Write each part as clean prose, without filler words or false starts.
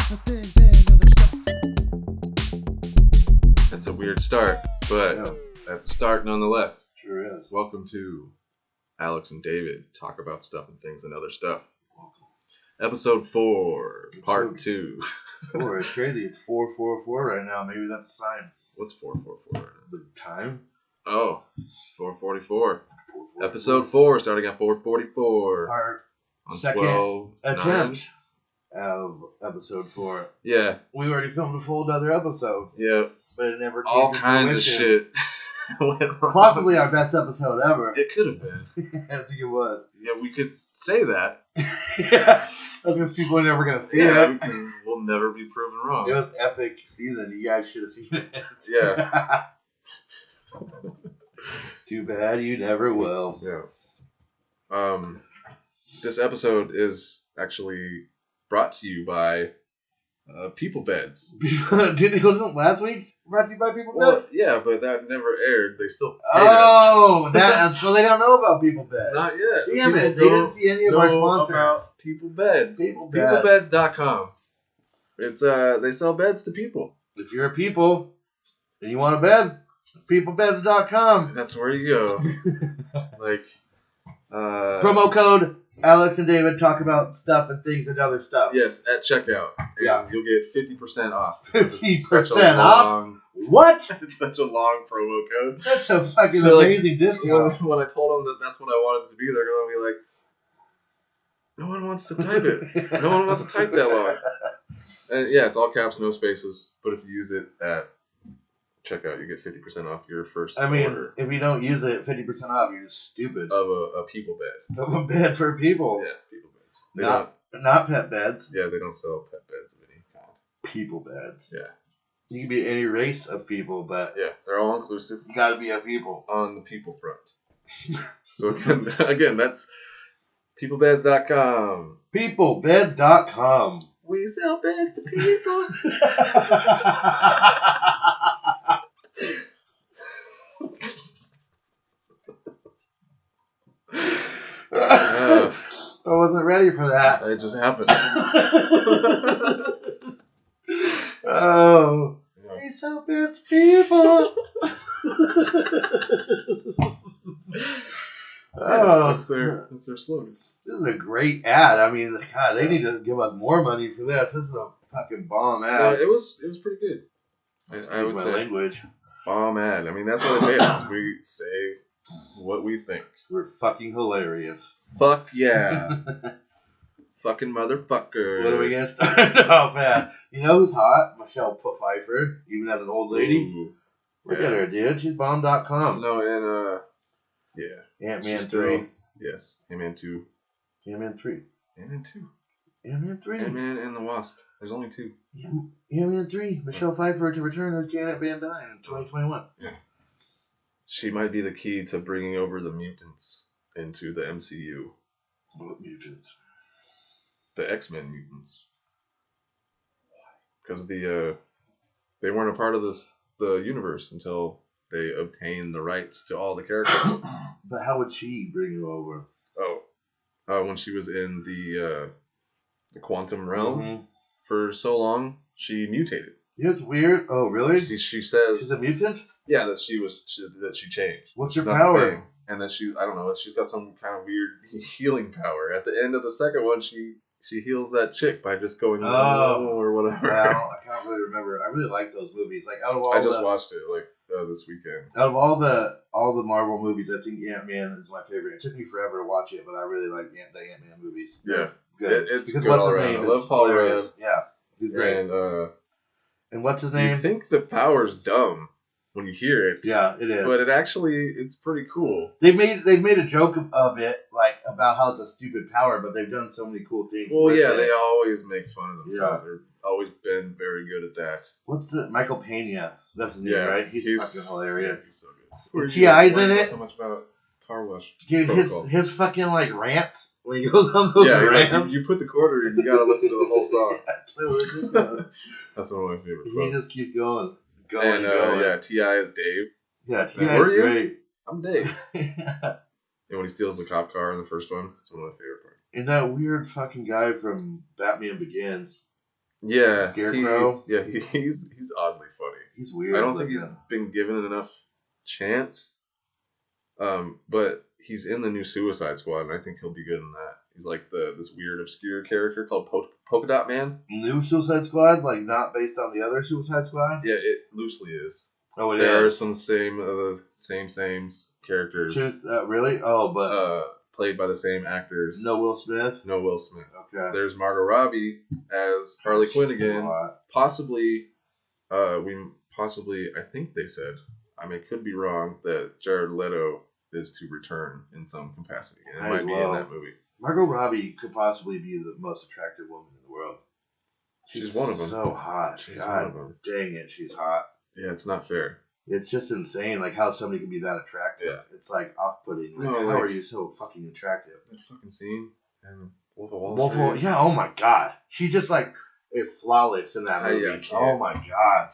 for things and other stuff. That's a weird start, but that's a start nonetheless. Sure is. Welcome to Alex and David Talk About Stuff and Things and Other Stuff. Welcome. Episode 4, Part 2. 4, it's crazy. It's 4:44 right now. Maybe that's a sign. What's 4:44 right now? The time? Oh, 4:44. Episode 4, starting at 4:44. Our on second 12, attempt of episode 4. Yeah. We already filmed a full other episode. Yeah. But it never came all to kinds fruition. of shit went wrong. Possibly our best episode ever. It could have been. I think it was. Yeah, we could say that. Yeah. That's because people are never going to see it. We'll never be proven wrong. It was epic season. You guys should have seen it. Yeah. Too bad you never will. Yeah. This episode is actually brought to you by People Beds. Wasn't last week's brought to you by People Well, Beds? yeah, but that never aired. They still paid us. So they don't know about People Beds. Not yet. Damn it, they didn't see any of our sponsors. About People Beds. People Beds. Peoplebeds.com. It's they sell beds to people. If you're a people and you want a bed, peoplebeds.com. That's where you go. Promo code Alex and David talk about stuff and things and other stuff. Yes, at checkout. And Yeah. you'll get 50% off. 50% off? What? It's such a long promo code. That's a fucking So, amazing discount. When I told them that that's what I wanted to be, they're going to be like, no one wants to type it. No one wants to type that long. And yeah, it's all caps, no spaces. But if you use it at checkout, you get 50% off your first order. If you don't use it, 50% off, you're just stupid. Of a people bed. Of a bed for people. Yeah, people beds. Not pet beds. Yeah, they don't sell pet beds of any kind. People beds. Yeah. You can be any race of people, but Yeah, they're all inclusive you gotta be a people. on the people front. So again, that's peoplebeds.com. Peoplebeds.com. We sell beds to people. I wasn't ready for that. It just happened. Oh. Yeah. We sell beds to people. Oh. That's their slogan. This is a great ad. I mean, God, they need to give us more money for this. This is a fucking bomb ad. It was pretty good. I would my say language. bomb ad. I mean, that's what they pay us. We say what we think. We're fucking hilarious. Fuck yeah. Fucking motherfucker. What are we gonna start off at? You know who's hot? Michelle Pfeiffer, even as an old lady. Ooh. Look at her, dude. She's bomb.com. No, and yeah. Ant-Man She's 3. still- Yes. Ant-Man 2. Ant-Man 3. Ant-Man 2. Ant-Man 3. Ant-Man and the Wasp. There's only 2. Ant-Man 3. Michelle Pfeiffer to return with Janet Van Dyne in 2021. Yeah. She might be the key to bringing over the mutants into the MCU. What mutants? The X-Men mutants. Because they weren't a part of the universe until they obtained the rights to all the characters. But how would she bring you over? When she was in the quantum realm Mm-hmm. for so long, she mutated. You know what's weird? Oh, really? She says, She's a mutant? yeah, that she changed. What's She's her not the power? same. And then she's got some kind of weird healing power. At the end of the second one, she heals that chick by just going or whatever. I can't really remember. I really like those movies. Like out of all I just watched it this weekend. out of all the Marvel movies, I think Ant-Man is my favorite. It took me forever to watch it, but I really like the Ant-Man movies. Yeah, Good. it's because good what's all his around. name I is love Paul hilarious. Rudd. Yeah, he's great. And what's his you name? think the power's dumb when you hear it, Yeah, it is. but it's pretty cool. They've made a joke of it, like about how it's a stupid power, but they've done so many cool things. Well, with yeah, it. they always make fun of themselves. They've always been very good at that. What's the Michael Pena? That's his name, Yeah, right? He's fucking hilarious. Yeah, he's so good. T.I.'s in it. So much about car wash. Dude, protocol. his fucking like rants when he goes on those Yeah, rants. like, you put the quarter in, you gotta listen to the whole song. So That's one of my favorite he quotes. just keeps going. And yeah, T.I. is Dave. Yeah, Like, T.I. were is you? great. I'm Dave. And when he steals the cop car in the first one, it's one of my favorite parts. And that weird fucking guy from Batman Begins. Yeah, Scarecrow. he's oddly funny. He's weird. I don't think he's been given enough chance. But he's in the new Suicide Squad, and I think he'll be good in that. He's like this weird obscure character called Polka Dot Man. New Suicide Squad, like not based on the other Suicide Squad. Yeah, it loosely is. Oh, it there is. are some same characters. Really? Oh, but played by the same actors. No Will Smith. No Will Smith. Okay. There's Margot Robbie as Harley Quinn again. Possibly, I think they said, I mean, could be wrong, that Jared Leto is to return in some capacity. And it might be in that movie. Margot Robbie could possibly be the most attractive woman in the world. She's one of them. So hot. She's God, one of them. Dang it, she's hot. Yeah, it's not fair. It's just insane, like how somebody can be that attractive. Yeah. It's like off-putting. Like, how are you so fucking attractive? That fucking scene and Wolf of Wall Street. Yeah. Oh my God, she just like flawless in that movie. Oh my God.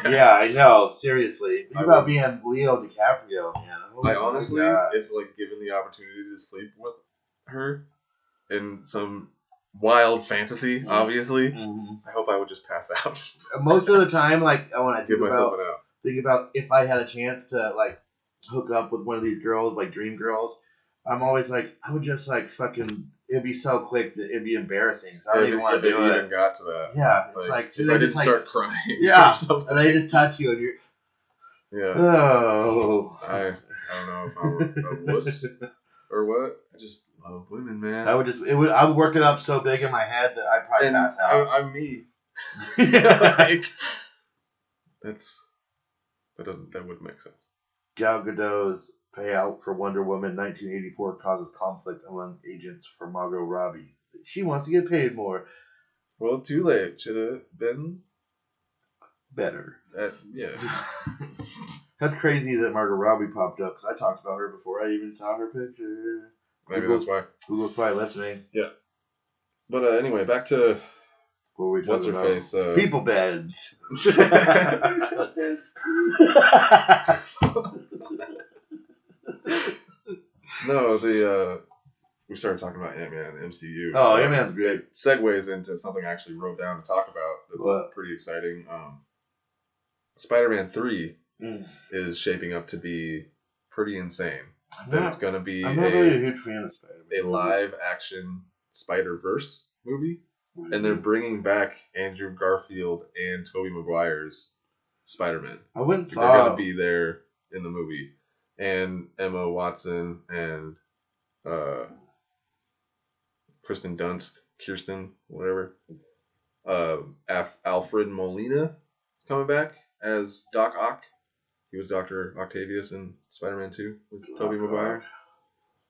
Yeah, I know. Seriously, think about being Leo DiCaprio, man. I honestly, if like given the opportunity to sleep with her in some wild fantasy, obviously, I hope I would just pass out. Most of the time, like when I think about if I had a chance to like hook up with one of these girls, like dream girls, I'm always like, I would just like fucking. It'd be so quick that it'd be embarrassing. So I don't even want to do it. Even got to that. Yeah, it's like if I didn't start crying. Yeah, and they just touch you and you're. Yeah. Oh. I don't know if I'm a wuss or what. I just love women, man. I would work it up so big in my head that I'd probably pass out. I'm me. Like, that wouldn't make sense. Gal Gadot's payout for Wonder Woman 1984 causes conflict among agents for Margot Robbie. She wants to get paid more. Well, too late. Should have been better. Yeah. That's crazy that Margot Robbie popped up because I talked about her before I even saw her picture. Maybe that's why. Google's probably listening. Yeah. But anyway, back to what's her face? People beds. No, we started talking about Ant-Man and the MCU. Oh, Ant-Man's great. It segues into something I actually wrote down to talk about that's pretty exciting. Spider-Man 3 is shaping up to be pretty insane. It's going to be I'm not really a huge fan of Spider-Man. A live-action Spider-Verse movie. And they're bringing back Andrew Garfield and Tobey Maguire's Spider-Man. I wouldn't say they're going to be there in the movie. And Emma Watson and Kirsten Dunst, whatever. Alfred Molina is coming back as Doc Ock. He was Dr. Octavius in Spider-Man 2 with Tobey Maguire.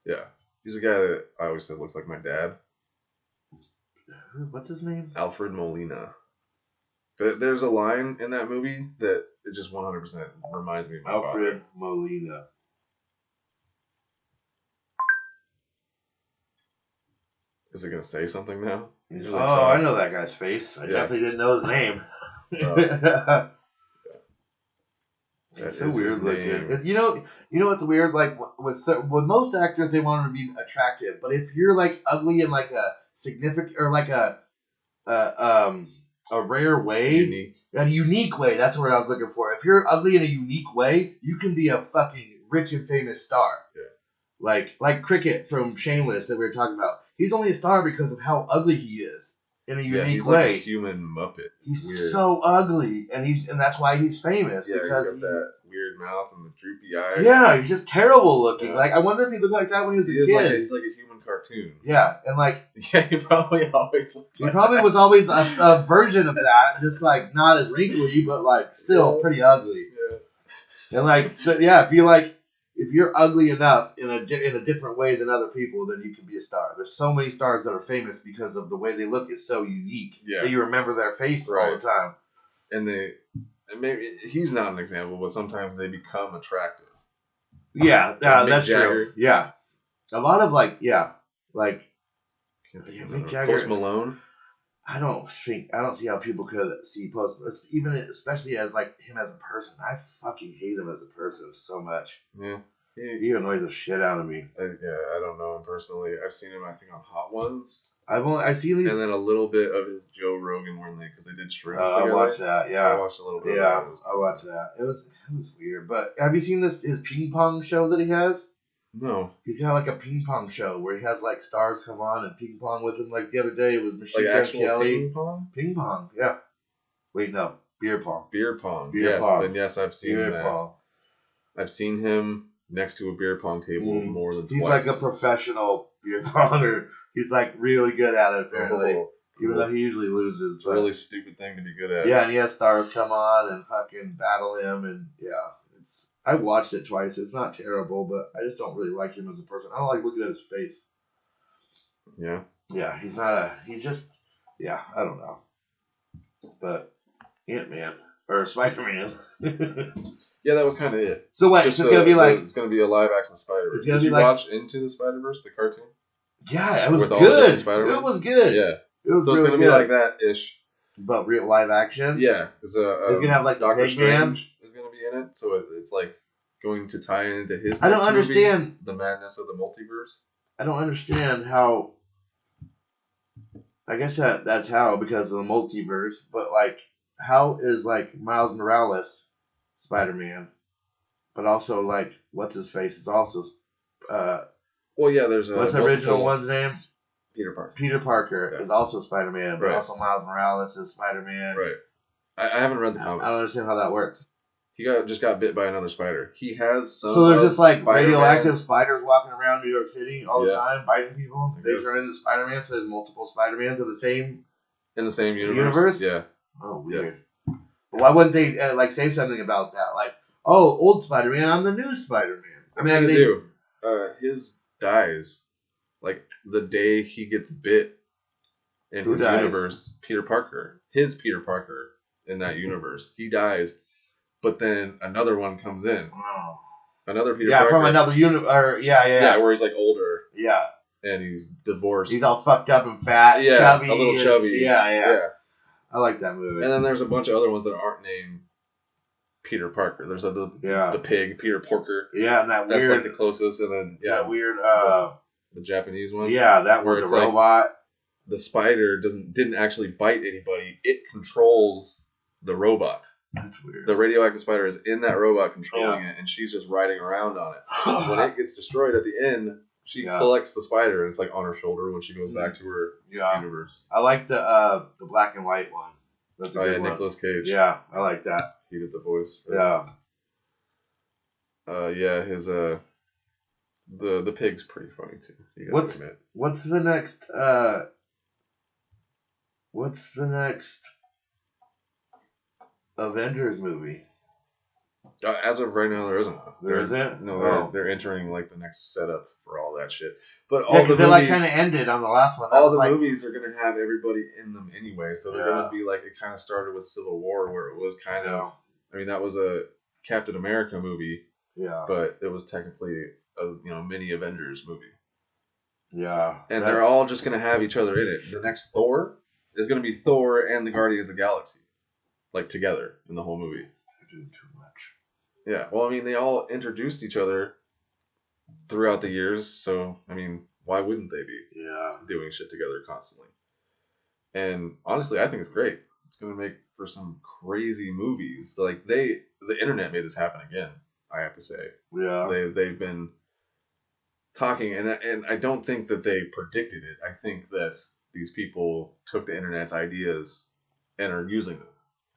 Yeah. He's a guy that I always said looks like my dad. What's his name? Alfred Molina. There's a line in that movie that it just 100% reminds me of my father. Alfred Molina. Is it going to say something now? I know that guy's face. I definitely didn't know his name. It's so weird looking. You know what's weird? Like with most actors, they want them to be attractive, but if you're like ugly in like a significant or like a rare way, a unique way. That's what I was looking for. If you're ugly in a unique way, you can be a fucking rich and famous star. Yeah. Like Cricket from Shameless that we were talking about. He's only a star because of how ugly he is in a unique way. Like a human Muppet. He's weird. So ugly, and that's why he's famous. Yeah, because he's got that weird mouth and the droopy eyes. Yeah, he's just terrible looking. Yeah. Like I wonder if he looked like that when he was a kid. He's like a human cartoon. Yeah, and like he probably always looked. He probably was always a version of that, just like not as wrinkly, but like still pretty ugly. Yeah. And like if you're ugly enough in a different way than other people, then you can be a star. There's so many stars that are famous because of the way they look is so unique that you remember their face all the time. And maybe he's not an example, but sometimes they become attractive. Yeah, that's true. Yeah, a lot of Mick Jagger, Post Malone. I don't see how people could see Post, even especially as like him as a person. I fucking hate him as a person so much. Yeah, he annoys the shit out of me. I don't know him personally. I've seen him, I think, on Hot Ones, I've seen these. And then a little bit of his Joe Rogan one because they did Shrooms I together. watched that. Yeah, I watched a little bit. Yeah, of that. I watched that. It was weird. But have you seen his ping pong show that he has? No. He's got like a ping pong show where he has like stars come on and ping pong with him. Like the other day, it was Machine Gun Kelly. Ping pong? Ping pong, yeah. Wait, no, beer pong. Beer pong. Beer pong. Then yes, I've seen Beer that. pong. I've seen him next to a beer pong table more than twice. He's like a professional beer ponger. He's like really good at it apparently. Even though he usually loses. It's a really stupid thing to be good at. Yeah, and he has stars come on and fucking battle him, and yeah, I watched it twice. It's not terrible, but I just don't really like him as a person. I don't like looking at his face. Yeah. Yeah, yeah, I don't know. But Ant-Man or Spider-Man. Yeah, that was kind of it. So what? It's gonna be like it's gonna be a live action Spider-Verse. Did you watch Into the Spider-Verse, the cartoon? Yeah, it was good. It was good. Yeah. It was so really it's gonna be like that ish. But real live action? Yeah. He's gonna have like Doctor Strange is gonna be in it, so it's like going to tie into his I don't understand the madness of the multiverse. I don't understand how I guess that's how because of the multiverse, but like how is like Miles Morales Spider-Man, but also like what's his face is also well yeah, there's what's the original one's name? Peter Parker. Peter Parker is also Spider-Man, but also Miles Morales is Spider-Man. Right. I haven't read the comics. I don't understand how that works. He just got bit by another spider. He has some. So there's just like radioactive spiders walking around New York City all the time, biting people. They turn into Spider-Man, so there's multiple Spider-Mans in the same universe. Yeah. Oh, weird. Yeah. But why wouldn't they say something about that? Like, oh, old Spider-Man, I'm the new Spider-Man. I mean, they do. His dies like the day he gets bit in his universe. Peter Parker, his Peter Parker in that universe, he dies. But then another one comes in. Oh. Another Peter Parker. Yeah, from another universe. Yeah, where he's like older. Yeah. And he's divorced. He's all fucked up and fat. Yeah, chubby. A little chubby. Yeah. I like that movie. And then there's a bunch of other ones that aren't named Peter Parker. There's the pig, Peter Porker. Yeah, and that's weird. Like the closest. And then, that weird, the Japanese one. Yeah, that one's a robot. Like, the spider didn't actually bite anybody. It controls the robot. That's weird. The radioactive spider is in that robot controlling it, and she's just riding around on it. When it gets destroyed at the end, she collects the spider, and it's like on her shoulder when she goes back to her universe. I like the black and white one. That's a good one. Nicolas Cage. Yeah, I like that. He did the voice. Yeah. His the pig's pretty funny too. You gotta admit. What's the next Avengers movie? As of right now, there isn't one. There isn't? No, they're entering like the next setup for all that shit. But all the movies, they like kind of ended on the last one. All the movies are gonna have everybody in them anyway, so they're gonna be like it kind of started with Civil War, where it was kind of. I mean, that was a Captain America movie. Yeah. But it was technically a mini Avengers movie. Yeah. And they're all just gonna have each other in it. The next Thor is gonna be Thor and the Guardians of the Galaxy, like together in the whole movie. They're doing too much. Yeah. Well, I mean, they all introduced each other throughout the years, so I mean, why wouldn't they be? Doing shit together constantly. And honestly, I think it's great. It's gonna make for some crazy movies. Like the internet made this happen again. I have to say. Yeah. They've been talking, and I don't think that they predicted it. I think that these people took the internet's ideas and are using them.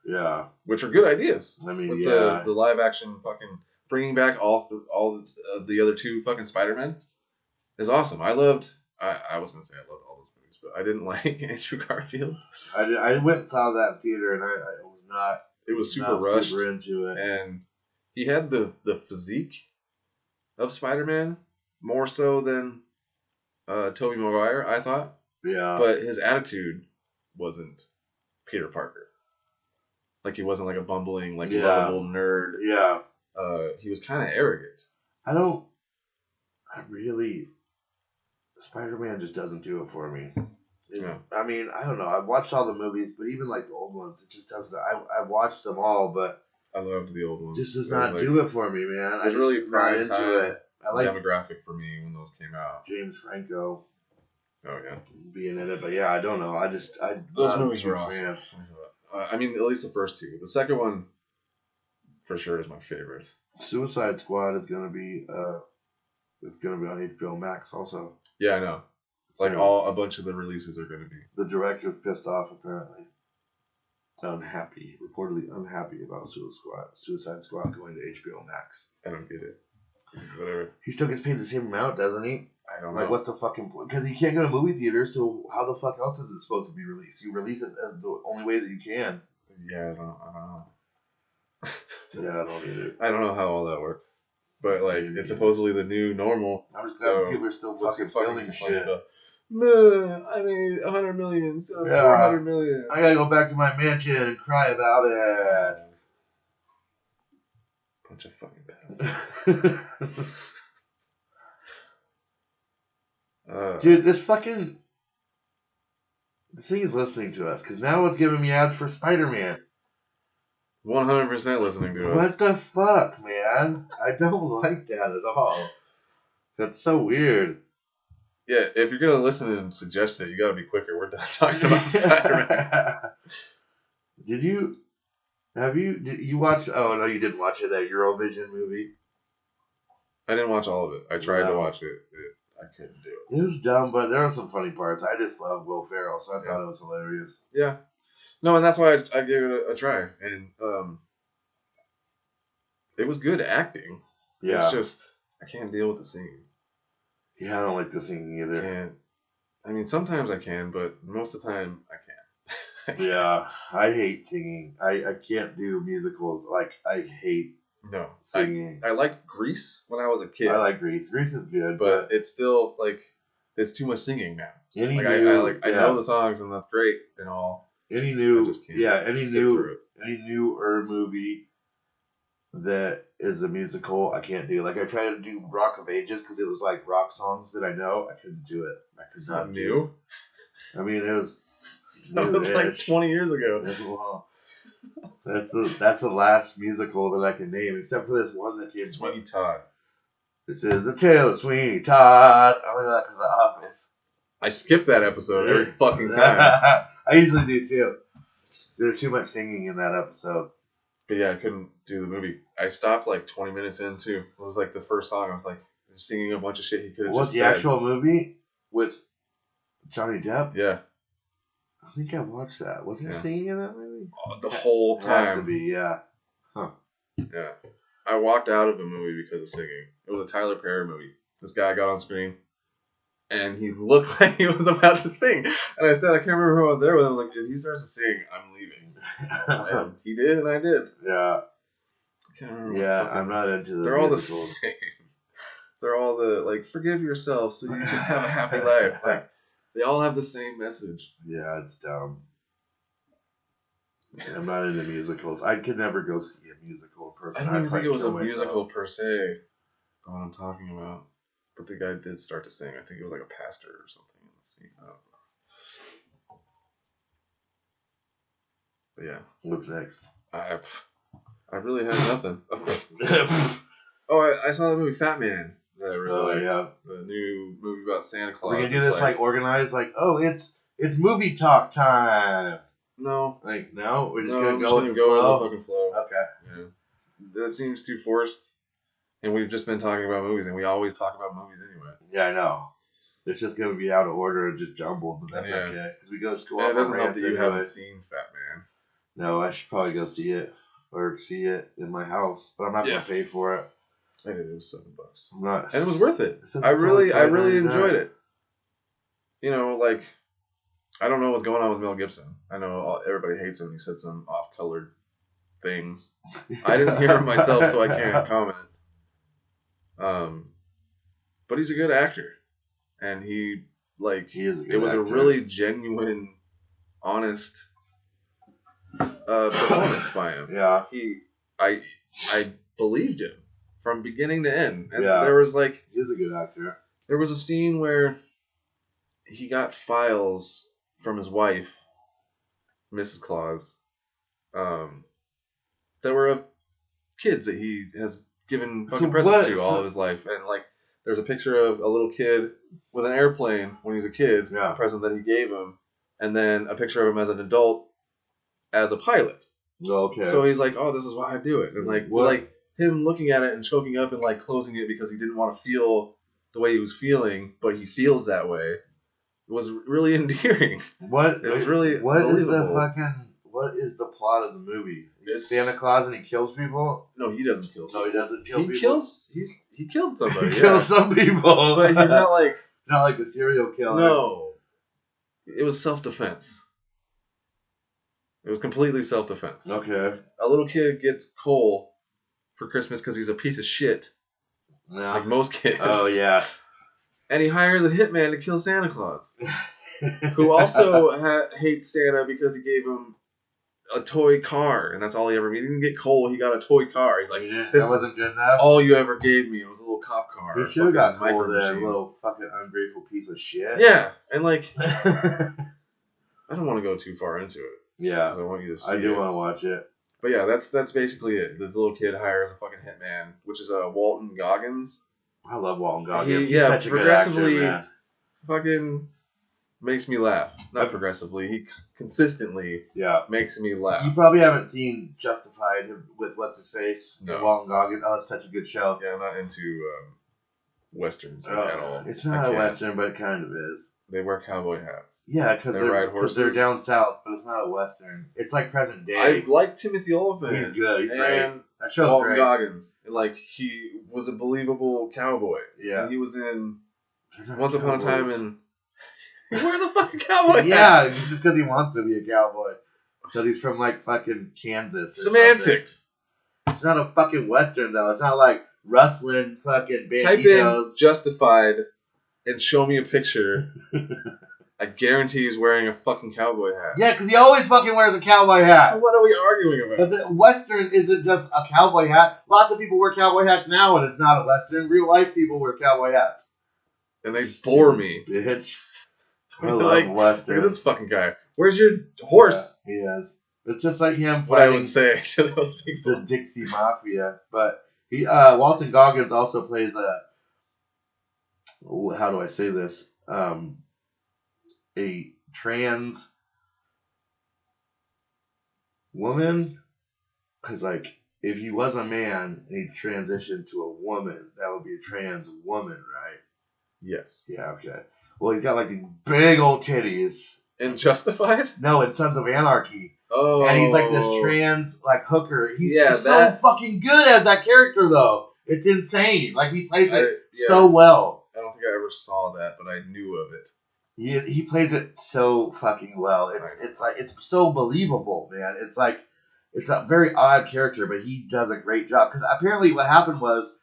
Yeah. Which are good ideas. I mean, with the live action fucking bringing back all the other two fucking Spider-Men is awesome. I was gonna say I loved all those movies, but I didn't like Andrew Garfield's. I went and saw that in theater, and I was not. It was super rushed. Super into it, and he had the physique of Spider-Man more so than Tobey Maguire, I thought. Yeah. But his attitude wasn't Peter Parker. Like he wasn't like a bumbling, like lovable nerd. Yeah. He was kind of arrogant. Spider-Man just doesn't do it for me. I mean, I don't know. I've watched all the movies, but even like the old ones, it just doesn't. I've watched them all, but I loved the old ones. Just does not do it for me, man. It was really prime time I like demographic for me when those came out. James Franco. Oh yeah. being in it. But yeah, I don't know. Those movies were awesome. I mean, at least the first two. The second one, for sure, is my favorite. Suicide Squad is gonna be it's gonna be on HBO Max also. Yeah, I know. Like a bunch of the releases are gonna be. The director's pissed off apparently. Reportedly unhappy about Suicide Squad going to HBO Max. I don't get it. Whatever. He still gets paid the same amount, doesn't he? I don't know. Like, what's the fucking point? Because he can't go to movie theaters, so how the fuck else is it supposed to be released? You release it as the only way that you can. Yeah, I don't know. Yeah, I don't either. I don't know how all that works. But, like, it's supposedly the new normal. I'm just glad people are still fucking filming shit. Man, I made 100 million, so 400 million. I gotta go back to my mansion and cry about it. Bunch of fucking Dude, this thing is listening to us, because now it's giving me ads for Spider-Man. 100% listening to us. What the fuck, man? I don't like that at all. That's so weird. Yeah, if you're gonna listen and suggest it, you gotta be quicker. We're done talking about Spider-Man. Did you watch? Oh no, you didn't watch it. That Eurovision movie. I didn't watch all of it. I tried to watch it. I couldn't do it. It was dumb, but there were some funny parts. I just love Will Ferrell, so I thought it was hilarious. Yeah. No, and that's why I gave it a try, and it was good acting. Yeah. It's just I can't deal with the singing. Yeah, I don't like the singing either. I mean, sometimes I can, but most of the time I can't. Yeah, I hate singing. I can't do musicals. Like, I hate singing. I liked Grease when I was a kid. I like Grease. Grease is good, but it's still like it's too much singing now. I know the songs and that's great and all. Any newer movie that is a musical, I can't do. Like, I tried to do Rock of Ages because it was like rock songs that I know. I couldn't do it. I could not do it. I mean, it was. That was like 20 years ago. That's the last musical that I can name, except for this one that came. Sweeney Todd. This is the tale of Sweeney Todd. I only know that because of The Office. I skip that episode every fucking time. I usually do too. There's too much singing in that episode. But yeah, I couldn't do the movie. I stopped like 20 minutes in too. It was like the first song. I was like singing a bunch of shit he could have just said. What's the actual movie with Johnny Depp? Yeah. I think I watched that. Was he singing in that movie? The whole time. It has to be, yeah. Huh. Yeah. I walked out of the movie because of singing. It was a Tyler Perry movie. This guy got on screen, and he looked like he was about to sing. And I said, I can't remember who I was there with. I was like, if he starts to sing, I'm leaving. And he did, and I did. Yeah. I can't remember. Yeah, I'm not into the They're all musicals. The same. They're all like, forgive yourself so you can have a happy life. Like, they all have the same message. Yeah, it's dumb. I'm not into musicals. I could never go see a musical in person. I don't even think it was a musical per se. What I'm talking about. But the guy did start to sing. I think it was like a pastor or something in the scene. I don't know. But yeah. What's next? I really had nothing. I saw the movie Fat Man. That I really liked. The new movie about Santa Claus. We're gonna do this like organized, like, oh, it's movie talk time. No. Like, no? We're just gonna go with the fucking flow. Okay. Yeah. That seems too forced. And we've just been talking about movies, and we always talk about movies anyway. Yeah, I know. It's just gonna be out of order and just jumbled, but that's okay. Because we just go off. It doesn't help that you haven't seen Fat Man. No, I should probably go see it. Or see it in my house. But I'm not gonna pay for it. I did. It was $7. I'm not. And it was worth it. I really enjoyed it. You know, like, I don't know what's going on with Mel Gibson. I know everybody hates him. He said some off-colored things. I didn't hear him myself, so I can't comment. But he's a good actor, and he is a good actor. A really genuine, honest performance by him. Yeah. I believed him from beginning to end, and there was he's a good actor. There was a scene where he got files from his wife, Mrs. Claus, that were of kids that he has given fucking presents to all of his life, and there's a picture of a little kid with an airplane when he's a kid, Yeah. a present that he gave him, and then a picture of him as an adult as a pilot. Okay. So he's like, oh, this is why I do it. And like him looking at it and choking up and like closing it because he didn't want to feel the way he was feeling, but he feels that way. It was really endearing. What is the plot of the movie? It's Santa Claus and he kills people? No, he doesn't kill people. No, he doesn't kill people. He killed somebody. He kills some people. But he's not like a serial killer. No. It was self-defense. It was completely self-defense. Okay. A little kid gets coal for Christmas because he's a piece of shit. Yeah. Like most kids. Oh, yeah. And he hires a hitman to kill Santa Claus. Who also hates Santa because he gave him a toy car. And that's all he ever needed. He didn't get coal. He got a toy car. He's like, this wasn't good enough. All you ever gave me. It was a little cop car. He should have got coal then, little fucking ungrateful piece of shit. Yeah. And like, I don't want to go too far into it. Yeah. I want you to see I do want to watch it. But yeah, that's basically it. This little kid hires a fucking hitman, which is Walton Goggins. I love Walton Goggins. He's such a good actor, man. Fucking makes me laugh. Not progressively. He consistently makes me laugh. You probably haven't seen Justified with what's his face? No. Walton Goggins. Oh, it's such a good show. Yeah, I'm not into westerns at all. It's not a western, but it kind of is. They wear cowboy hats. Yeah, because they're down south, but it's not a western. It's like present day. I like Timothy Olyphant. He's good. He's great. That show's Walton great. Goggins. And like, he was a believable cowboy. Yeah. And he was in Once Upon a Time in... He wears a fucking cowboy hat. Yeah, just because he wants to be a cowboy. Because he's from like fucking Kansas. Semantics. It's not a fucking western though. It's not like rustling fucking banditos. Type in Justified and show me a picture. I guarantee he's wearing a fucking cowboy hat. Yeah, because he always fucking wears a cowboy hat. So what are we arguing about? Because western isn't just a cowboy hat. Lots of people wear cowboy hats now, and it's not a western. Real life people wear cowboy hats. And they bore me. Bitch. I love western. Look at this fucking guy. Where's your horse? Yeah, he is. It's just like him what I would say to those people. The Dixie Mafia. But he, Walton Goggins also plays how do I say this? A trans woman. Because, like, if he was a man and he transitioned to a woman, that would be a trans woman, right? Yes. Yeah, okay. Well, he's got, like, these big old titties. In Justified? No, in Sons of Anarchy. Oh. And he's, like, this trans, like, hooker. He's so fucking good as that character, though. It's insane. Like, he plays it so well. I don't think I ever saw that, but I knew of it. He plays it so fucking well. It's like it's so believable, man. It's like it's a very odd character, but he does a great job. Because apparently, what happened was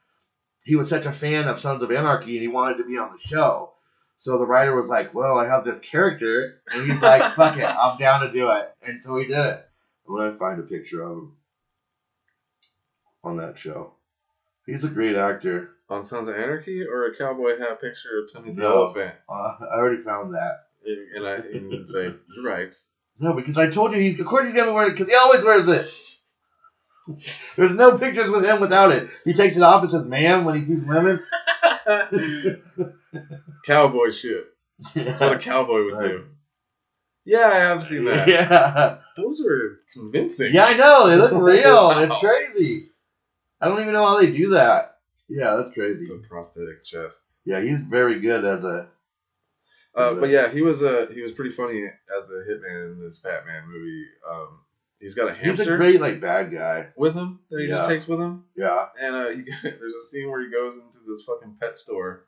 he was such a fan of Sons of Anarchy, and he wanted to be on the show. So the writer was like, "Well, I have this character," and he's like, "Fuck it, I'm down to do it." And so he did it. I'm gonna find a picture of him on that show. He's a great actor. On Sons of Anarchy or a cowboy hat picture of Timothy Olyphant? I already found that. And I didn't say, you're right. No, because I told you of course he's going to be wearing it, because he always wears it. There's no pictures with him without it. He takes it off and says, "ma'am," when he sees women. Cowboy shit. That's what a cowboy would do. Yeah, I have seen that. Yeah. Those are convincing. Yeah, I know. They look real. Wow. It's crazy. I don't even know how they do that. Yeah, that's crazy. It's a prosthetic chest. Yeah, he's very good as a. But yeah, he was pretty funny as a hitman in this Batman movie. He's got a hamster. He's a great bad guy with him that he just takes with him. Yeah. And there's a scene where he goes into this fucking pet store,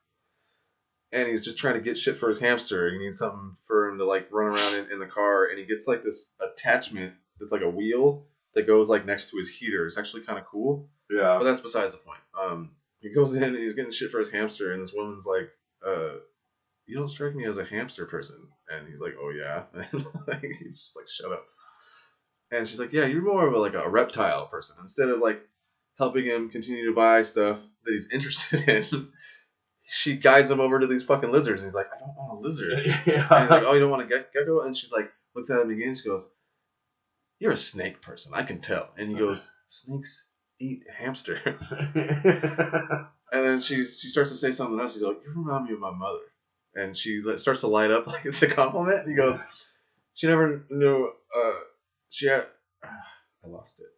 and he's just trying to get shit for his hamster. He needs something for him to like run around in the car, and he gets like this attachment that's like a wheel that goes like next to his heater. It's actually kind of cool. Yeah. But that's besides the point. He goes in and he's getting shit for his hamster, and this woman's like, "You don't strike me as a hamster person." And he's like, "Oh yeah." And like, he's just like, "Shut up." And she's like, "Yeah, you're more of a reptile person." Instead of like helping him continue to buy stuff that he's interested in, she guides him over to these fucking lizards. And he's like, "I don't want a lizard." Yeah. And he's like, "Oh, you don't want a gecko?" And she's like, looks at him again. She goes, "You're a snake person, I can tell." And he goes, "Snakes eat hamsters." And And then she starts to say something else. He's like, "You remind me of my mother." And she starts to light up like it's a compliment. And he goes, "She never knew. She had." I lost it.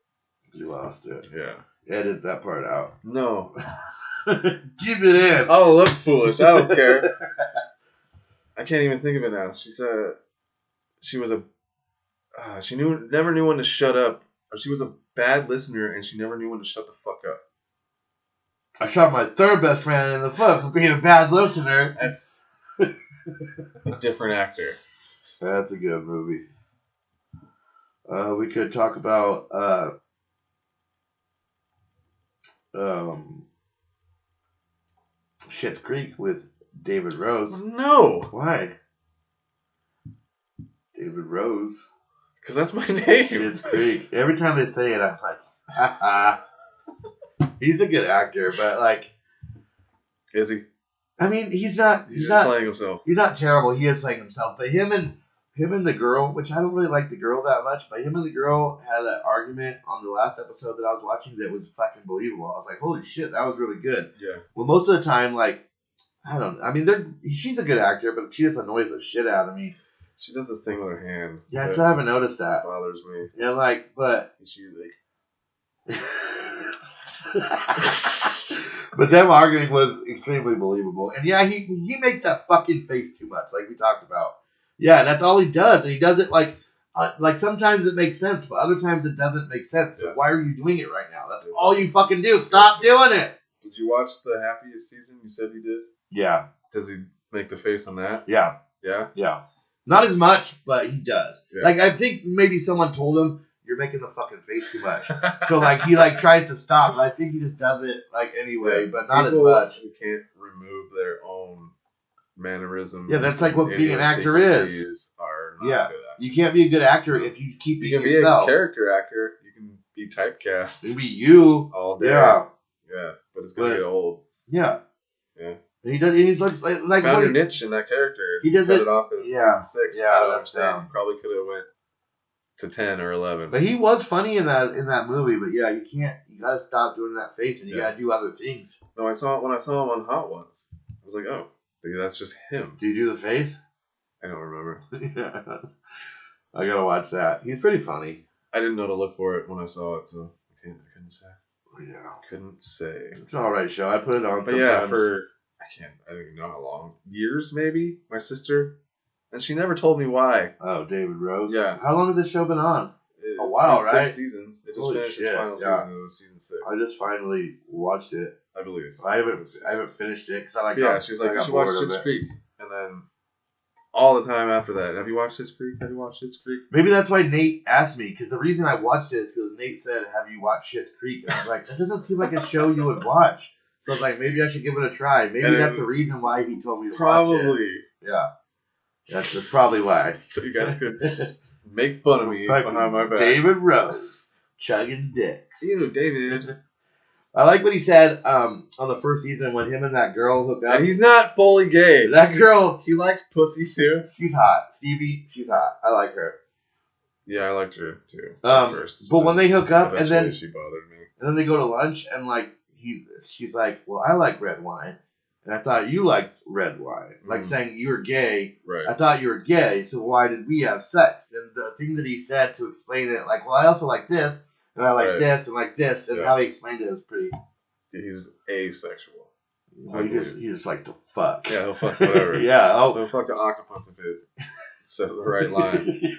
You lost it. Yeah. Edit that part out. No. Keep it in. Oh, look foolish. I don't care. I can't even think of it now. She said she was she never knew when to shut up. Or she was a bad listener and she never knew when to shut the fuck up. I shot my third best friend in the foot for being a bad listener. That's a different actor. That's a good movie. We could talk about Schitt's Creek with David Rose. No. Why? David Rose. Because that's my name. Schitt's Creek. Every time they say it, I'm like, ha. He's a good actor, but like, is he? I mean, he's not playing himself. He's not terrible. He is playing himself. But him and the girl, which I don't really like the girl that much, but him and the girl had an argument on the last episode that I was watching that was fucking believable. I was like, holy shit, that was really good. Yeah. Well, most of the time, like, I mean, she's a good actor, but she just annoys the shit out of me. She does this thing with her hand. Yeah, I still haven't noticed that. Bothers me. Yeah, like, but. She's like. But them arguing was extremely believable. And yeah, he makes that fucking face too much, like we talked about. Yeah, that's all he does. And he does it like sometimes it makes sense, but other times it doesn't make sense. So why are you doing it right now? That's all you fucking do. Stop doing it. Did you watch the Happiest Season? You said you did? Yeah. Does he make the face on that? Yeah. Yeah? Yeah. Not as much, but he does. Yeah. Like, I think maybe someone told him, you're making the fucking face too much. So, like, he, like, tries to stop. And I think he just does it, like, anyway, but not People as much. Who can't remove their own mannerisms. Yeah, that's like what being an actor is. Are not yeah. good at. You can't be a good actor if you keep being yourself. You can be a character actor. You can be typecast. You can be you. All day. Yeah. Yeah, but it's going to get old. Yeah. Yeah. And he does. And he's like found a niche in that character. He does it off as season 6. Yeah, I don't understand. He probably could have went to 10 or 11. But he was funny in that movie. But yeah, you can't. You gotta stop doing that face, and you gotta do other things. No, when I saw him on Hot Ones, I was like, oh, that's just him. Do you do the face? I don't remember. Yeah. I gotta watch that. He's pretty funny. I didn't know to look for it when I saw it, so I couldn't say. Yeah. Couldn't say. It's an alright show. I put it on. But yeah, I don't even know how long. Years, maybe? My sister. And she never told me why. Oh, David Rose? Yeah. How long has this show been on? It's a while, right? 6 seasons. It just Holy finished shit, its final season. It was season 6. I just finally watched it. I believe. I haven't finished it because I like. Yeah, she's like, you should watch Schitt's Creek. And then all the time after that. Have you watched Schitt's Creek? Maybe that's why Nate asked me, because the reason I watched it is because Nate said, have you watched Schitt's Creek? And I was like, that doesn't seem like a show you would watch. So I was like, maybe I should give it a try. Maybe that's the reason why he told me to watch it. Probably. Yeah. That's probably why. So you guys could make fun of me behind my back. David Rose. Chugging dicks. Ew, David. I like what he said on the first season when him and that girl hooked up. And he's not fully gay. That girl, he likes pussy too. She's hot. Stevie, she's hot. I like her. Yeah, I liked her too. First, but when they hook up and then she bothered me. And then they go to lunch and like she's like, well, I like red wine, and I thought you liked red wine, like saying you were gay. Right. I thought you were gay, so why did we have sex? And the thing that he said to explain it, like, well, I also like this. And I like this and like this, and how he explained it was pretty. He's asexual. Well, he just likes to fuck. Yeah, he'll fuck whatever. Yeah. He'll fuck the octopus if it says the right line.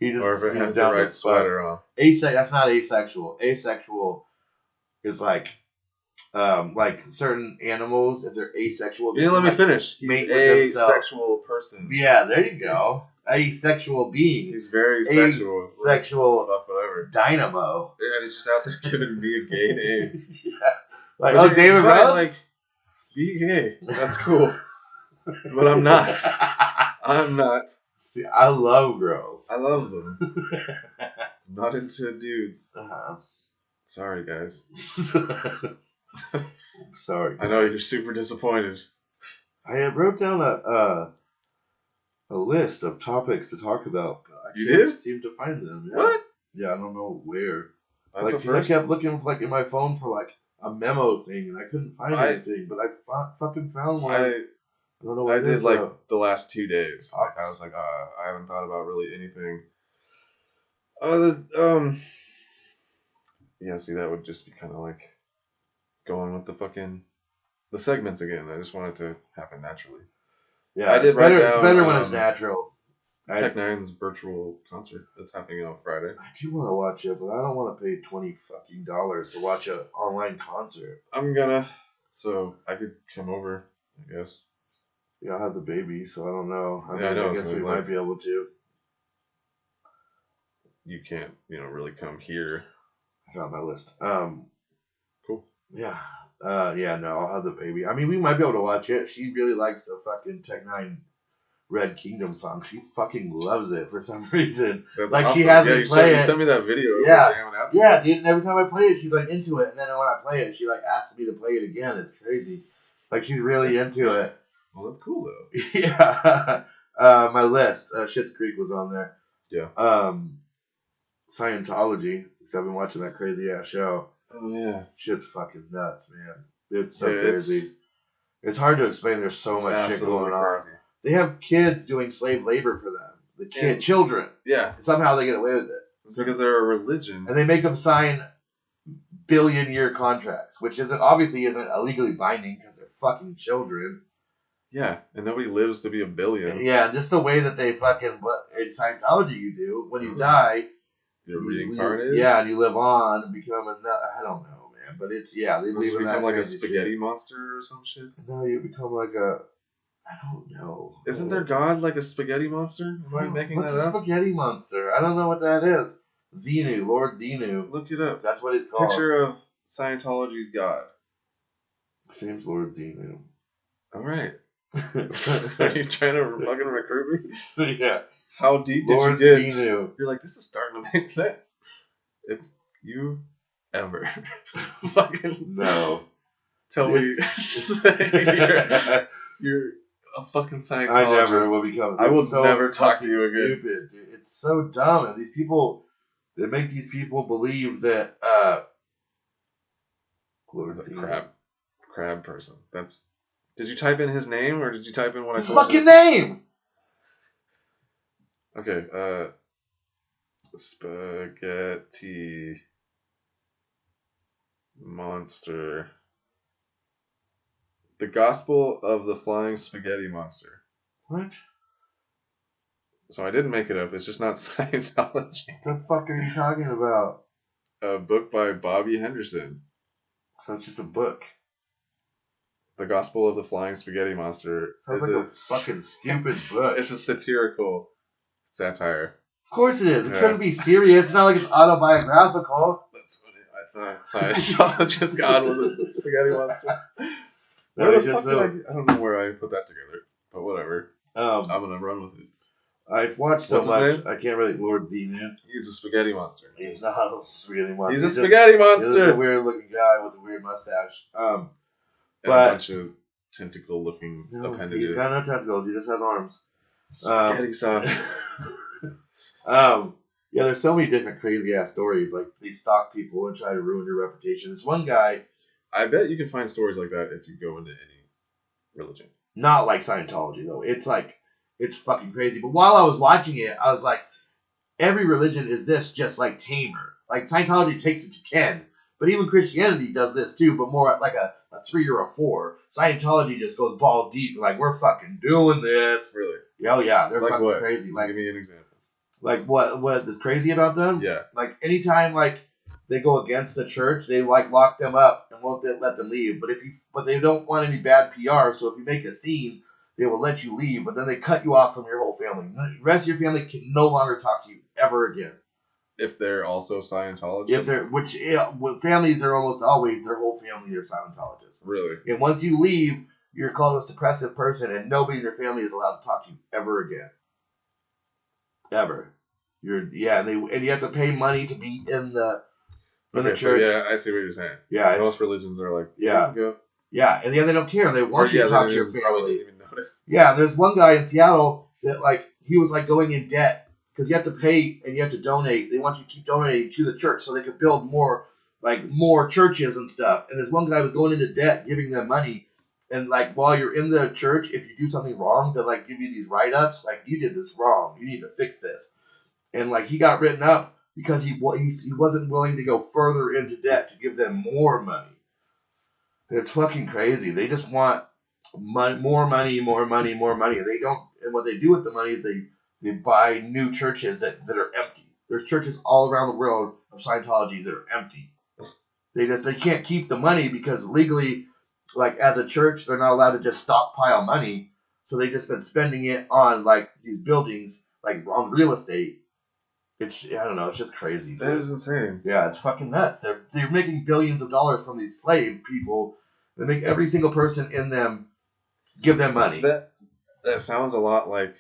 Or if it has the right sweater on. That's not asexual. Asexual is like certain animals, if they're asexual. You didn't let me finish. He's a sexual person. Yeah, there you go. Asexual being. He's very sexual. Sexual. Fuck whatever. Dynamo. Yeah, and he's just out there giving me a gay name. Yeah. Like, David Rose? Like, be gay. That's cool. But I'm not. I'm not. See, I love girls. I love them. Not into dudes. Uh-huh. Sorry, guys. Sorry. I know you're super disappointed. I wrote down a list of topics to talk about. You did? Seem to find them. Yeah. What? Yeah, I don't know where. That's I kept looking in my phone for a memo thing, and I couldn't find anything, but I fucking found one. I don't know what it did is, like though. the last 2 days. Like I was like, I haven't thought about really anything. Yeah, see, that would just be kind of like going with the segments again. I just want it to happen naturally. Yeah, it's better when it's natural. Tech Nine's virtual concert that's happening on Friday. I do want to watch it, but I don't want to pay $20 to watch an online concert. I'm gonna, so I could come over, I guess. Yeah, I have the baby, so I don't know. I guess so we might be able to. You can't, really come here. I found my list. Cool. Yeah. No, I'll have the baby. I mean, we might be able to watch it. She really likes the fucking Tech Nine Red Kingdom song. She fucking loves it for some reason. That's like awesome. She has me play it. You sent me that video. Yeah, dude. And every time I play it, she's like into it. And then when I play it, she like asks me to play it again. It's crazy. Like she's really into it. Well, that's cool though. Yeah. My list. Schitt's Creek was on there. Yeah. Scientology. Because I've been watching that crazy ass show. Oh yeah. Shit's fucking nuts, man. It's so crazy. It's hard to explain. There's so much shit going on. Crazy. They have kids doing slave labor for them. Children. Yeah. Somehow they get away with it. It's because they're a religion. And they make them sign billion-year contracts, which obviously isn't illegally binding because they're fucking children. Yeah, and nobody lives to be a billion. Yeah, just the way that they fucking, in Scientology you do, when you die, you're reincarnated? Yeah, and you live on and become I don't know, man, but it's, they leave in that become like a spaghetti monster or some shit? No, you become like I don't know. Isn't their god like a spaghetti monster? Am I making that up? What's a spaghetti monster? I don't know what that is. Xenu, Lord Xenu. Look it up. That's what it's called. Picture of Scientology's god. Seems Lord Xenu. All right. Are you trying to fucking recruit me? Yeah. How deep did Lord you get? Xenu. You're like, this is starting to make sense. If you ever fucking no tell me you're a fucking Scientologist, I never will become. I will never talk to you again. Stupid, dude. It's so dumb, and these people, they make these people believe that what was a crab person. That's. Did you type in his name or did you type in what I told you? His fucking name. Okay. Spaghetti monster. The Gospel of the Flying Spaghetti Monster. What? So I didn't make it up. It's just not Scientology. What the fuck are you talking about? A book by Bobby Henderson. So it's just a book. The Gospel of the Flying Spaghetti Monster. Sounds like a fucking stupid book. It's a satirical satire. Of course it is. It couldn't be serious. It's not like it's autobiographical. That's funny. I thought Scientologist God was a spaghetti monster. I don't know where I put that together, but whatever. I'm gonna run with it. I've watched so much. I can't really. Lord Xenu. He's a spaghetti monster. He's not a spaghetti monster. He's a spaghetti monster. He's a weird looking guy with a weird mustache. And a bunch of tentacle looking appendages. He's got no tentacles. He just has arms. Spaghetti sauce. Yeah, there's so many different crazy ass stories. Like they stalk people and try to ruin your reputation. This one guy. I bet you can find stories like that if you go into any religion. Not like Scientology though. It's fucking crazy. But while I was watching it, I was like, every religion is this, just like tamer. Like Scientology takes it to 10. But even Christianity does this too, but more like a 3 or a 4. Scientology just goes balls deep. Like, we're fucking doing this. Really? Oh yeah, they're like fucking what? crazy. Like, give me an example. Like what is crazy about them? Yeah. Like anytime they go against the church, they lock them up and won't let them leave. But they don't want any bad PR, so if you make a scene, they will let you leave, but then they cut you off from your whole family. The rest of your family can no longer talk to you ever again. If they're also Scientologists? Families are almost always, their whole family are Scientologists. Really? And once you leave, you're called a suppressive person, and nobody in your family is allowed to talk to you ever again. Ever. And you have to pay money to be in the church. So yeah, I see what you're saying. Yeah. Most religions are like, go. Yeah, and they don't care. They want you to talk to your family. Didn't even notice. Yeah, there's one guy in Seattle that he was going in debt because you have to pay and you have to donate. They want you to keep donating to the church so they could build more like more churches and stuff. And this one guy was going into debt, giving them money. And like while you're in the church, if you do something wrong, they'll like give you these write-ups, like you did this wrong, you need to fix this. And like he got written up because he wasn't willing to go further into debt to give them more money. It's fucking crazy. They just want more money. They don't, and what they do with the money is they buy new churches that are empty. There's churches all around the world of Scientology that are empty. They can't keep the money because legally, like as a church, they're not allowed to just stockpile money. So they just been spending it on like these buildings, like on real estate. I don't know, it's just crazy. That is insane. Yeah, it's fucking nuts. They're making billions of dollars from these slave people. They make every single person in them give them money. That sounds a lot like,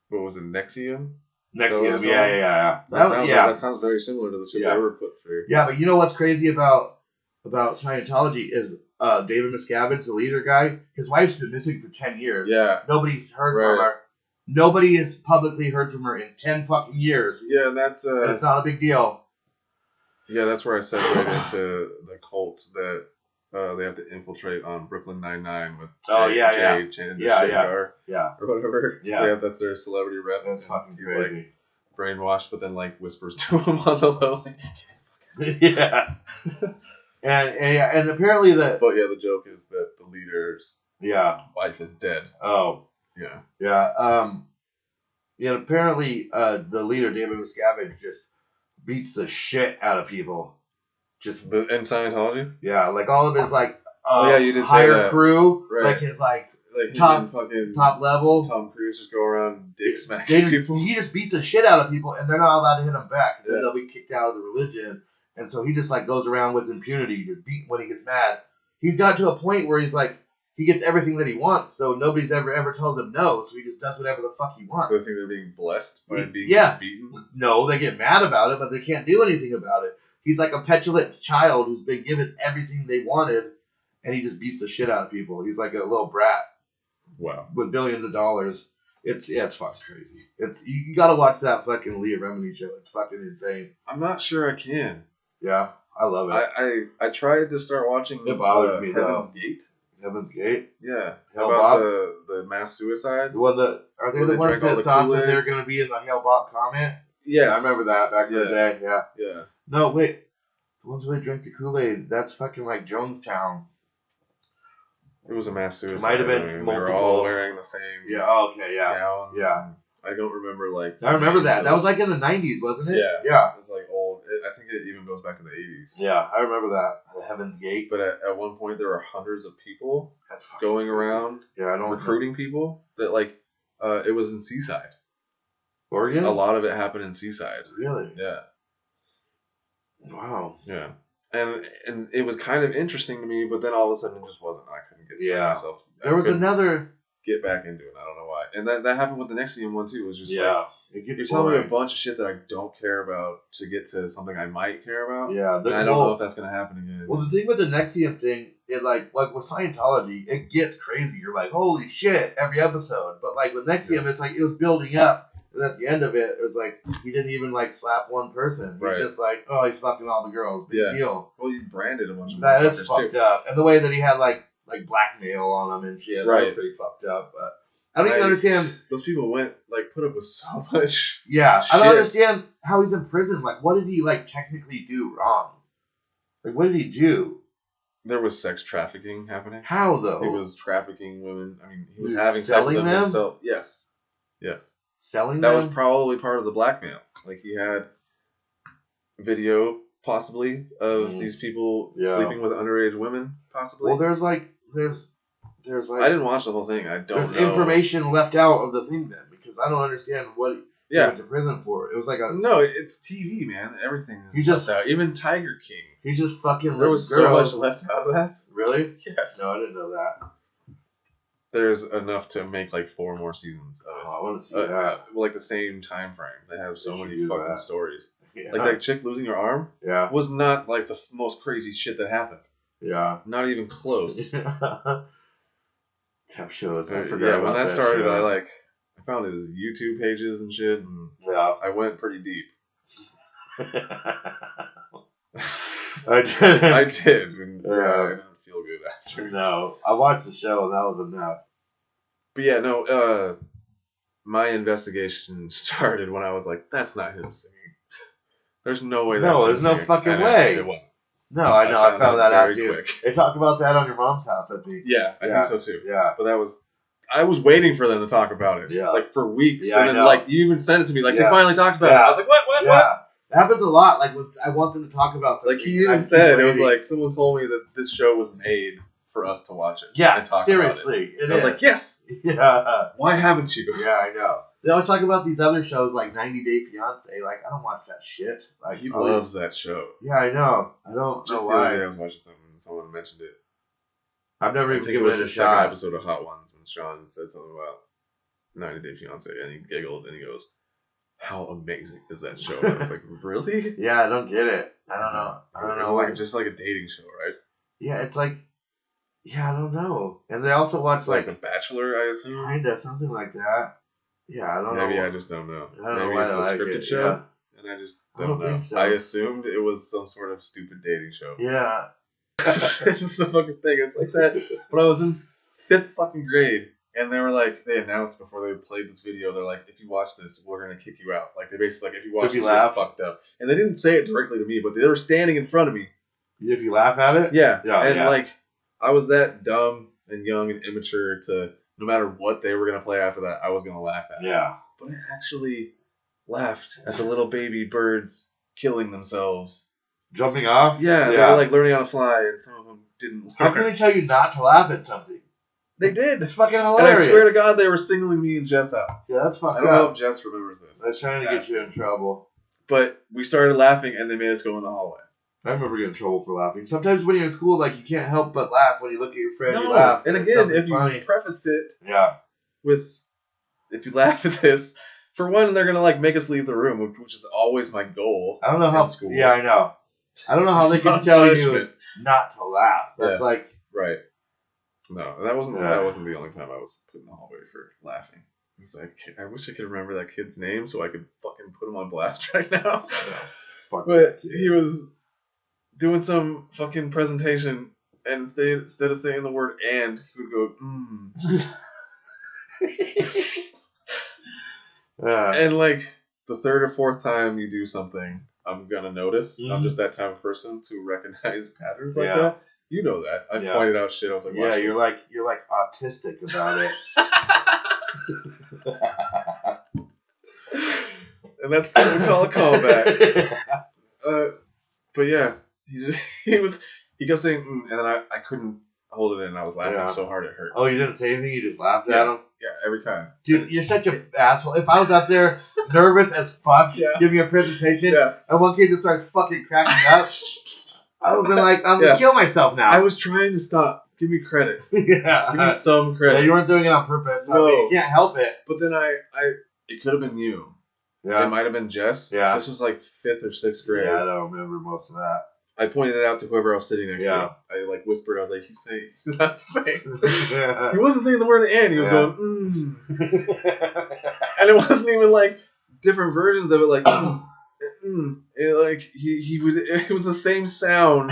what was it, Nexium? Nexium, yeah. That sounds very similar to the shit they were put through. Yeah, but you know what's crazy about Scientology is David Miscavige, the leader guy, his wife's been missing for 10 years. Yeah. Nobody's heard from her. Nobody has publicly heard from her in 10 fucking years. Yeah, and that's... and it's not a big deal. Yeah, that's where I segued into the cult that they have to infiltrate on Brooklyn Nine-Nine with Jay Chandler or whatever. Yeah, that's their celebrity rep. That's fucking crazy. Like, brainwashed, but then like whispers to him on the low. Yeah. and apparently the joke is that the leader's wife is dead. Oh. Yeah. Yeah. Apparently the leader, David Miscavige, just beats the shit out of people. Just in Scientology? Yeah, like all of his like you did higher crew, like his like top level. Tom Cruise just go around dick smacking people. He just beats the shit out of people, and they're not allowed to hit him back. Then they'll be kicked out of the religion, and so he just like goes around with impunity, just beating when he gets mad. He's got to a point where he's like he gets everything that he wants, so nobody's ever tells him no, so he just does whatever the fuck he wants. So they think they're being blessed by being beaten? No, they get mad about it, but they can't do anything about it. He's like a petulant child who's been given everything they wanted, and he just beats the shit out of people. He's like a little brat. Wow. With billions of dollars. It's fucking crazy. You gotta watch that fucking Leah Remini show. It's fucking insane. I'm not sure I can. Yeah, I love it. I tried to start watching it bothers me, Heaven's Gate. Heaven's Gate? Yeah. Hell about Bob? the mass suicide. Are they the ones that thought that they're gonna be in the Hale Bob comment? Yes. I remember that back in the day. Yeah. Yeah. No, wait. The ones where they drink the Kool-Aid, that's fucking like Jonestown. It was a mass suicide. It might have been multiple. They were all wearing the same. Yeah. Okay. Yeah. Gowns. Yeah. I don't remember like. I remember that. That was like in the 90s, wasn't it? Yeah. Yeah. It was like old. I think it even goes back to the 80s. Yeah, I remember that. The Heaven's Gate. But at one point there were hundreds of people going around. Recruiting people. That like, it was in Seaside. Oregon. A lot of it happened in Seaside. Really? Yeah. Wow. Yeah. And it was kind of interesting to me, but then all of a sudden it just wasn't. I couldn't get myself. There was another. Get back into it. I don't know why. And that happened with the Nexium one too. It was just like, you're boring. telling me a bunch of shit that I don't care about to get to something I might care about. Yeah. And I don't know if that's gonna happen again. Well, the thing with the Nexium thing is like with Scientology, it gets crazy. You're like, holy shit, every episode. But like with Nexium, it's like it was building up. And at the end of it, it was like he didn't even like slap one person. He's just like, oh, he's fucking all the girls. Big deal. Well, you branded a bunch of that is fucked up. And the way that he had like blackmail on him and shit, that was pretty fucked up. But I don't even understand. Those people put up with so much. Yeah, shit. I don't understand how he's in prison. Like, what did he technically do wrong? Like, what did he do? There was sex trafficking happening. How though? He was trafficking women. I mean, he was having sex with them himself. Yes. Selling that them? was probably part of the blackmail. Like he had video possibly of these people sleeping with underage women possibly. Well, there's like I didn't watch the whole thing. I don't know. There's information left out of the thing then because I don't understand what he went to prison for. It was like no, it's TV, man. Everything is left out. Even Tiger King. He just fucking. There was so much left out of that. Really? Yes. No, I didn't know that. There's enough to make 4 more seasons of it. Oh, I want to see that. Like the same time frame. They have so many fucking stories. Yeah. Like that chick losing her arm. Yeah. Was not like the most crazy shit that happened. Yeah. Not even close. Tough shows. I forgot when about that started, show. I found his YouTube pages and shit, and I went pretty deep. I didn't. I did. And, I didn't feel good after. No, I watched the show and that was enough. But yeah, no. My investigation started when I was like, "That's not him singing. There's no way that's him there's no singing." fucking And way. It wasn't. No, I know. I found that out too. Quick. They talked about that on your mom's house, I think. Yeah, I think so too. Yeah. But I was waiting for them to talk about it. Yeah. Like for weeks. Yeah, and then like you even sent it to me. Like they finally talked about it. I was like, what? Yeah. It happens a lot. Like when I want them to talk about something. Like he even said, it was like someone told me that this show was made for us to watch it. Yeah, and talk seriously. About it. I was like, yes. Yeah. Why haven't you? Yeah, I know. They always talk about these other shows like 90 Day Fiance. Like I don't watch that shit. Like he loves that show. Yeah, I know. I don't Just know the why. other day I was watching something and someone mentioned it. I've never even given it was it a the shot. second episode of Hot Ones when Sean said something about 90 Day Fiance and he giggled and he goes, "How amazing is that show?" And I was like, "Really?" Yeah, I don't get it. I don't know. I don't know. It's just like a dating show, right? Yeah, it's like, I don't know. And they also watch like The Bachelor, I assume. Kinda something like that. Yeah, I don't know. Maybe I just don't know. I don't know Maybe why it's a I like scripted it, show, and I just don't know. think so. I assumed it was some sort of stupid dating show. Yeah. It's just the fucking thing. It's like that. When I was in 5th fucking grade, and they were like, they announced before they played this video, they're like, if you watch this, we're gonna kick you out. Like they basically like, if you watch this, you're fucked up. And they didn't say it directly to me, but they were standing in front of me. If you laugh at it? Yeah. And like, I was that dumb and young and immature to no matter what they were gonna play after that, I was gonna laugh at it. Yeah. But I actually laughed at the little baby birds killing themselves. Jumping off? Yeah, they were like learning how to fly, and some of them didn't learn. How can they tell you not to laugh at something? They did. It's fucking hilarious. And I swear to God, they were singling me and Jess out. Yeah, that's fucked up. I don't know if Jess remembers this. They're trying to get you in trouble. But we started laughing, and they made us go in the hallway. I remember getting in trouble for laughing. Sometimes when you're in school, like you can't help but laugh when you look at your friend. You laugh. And again, if you preface it, with if you laugh at this, for one, they're gonna like make us leave the room, which is always my goal. I don't know how. School. Yeah, I know. I don't know how they can tell you not to laugh. That's like right. No, that wasn't the only time I was put in the hallway for laughing. It was like, I wish I could remember that kid's name so I could fucking put him on blast right now. But he was doing some fucking presentation, and instead of saying the word "and," he would go and like the third or fourth time you do something, I'm gonna notice. Mm-hmm. I'm just that type of person to recognize patterns like that. You know that. I pointed out shit. I was like, yeah, you're like autistic about it. And that's what we call a callback. But yeah, he kept saying, and then I couldn't hold it in. I was laughing so hard it hurt. Oh, you didn't say anything? You just laughed at him? Yeah, every time. Dude, you're such an asshole. If I was out there nervous as fuck, giving a presentation, and one kid just starts fucking cracking up, I would have been like, I'm going to kill myself now. I was trying to stop. Give me credit. Give me some credit. Yeah, you weren't doing it on purpose. No. I mean, you can't help it. But then it could have been you. Yeah. It might have been Jess. Yeah. This was like 5th or 6th grade. Yeah, I don't remember most of that. I pointed it out to whoever else sitting next to him. I like whispered. I was like, he's not saying. He wasn't saying the word "and." He was going, and it wasn't even like different versions of it, like, like he would. It was the same sound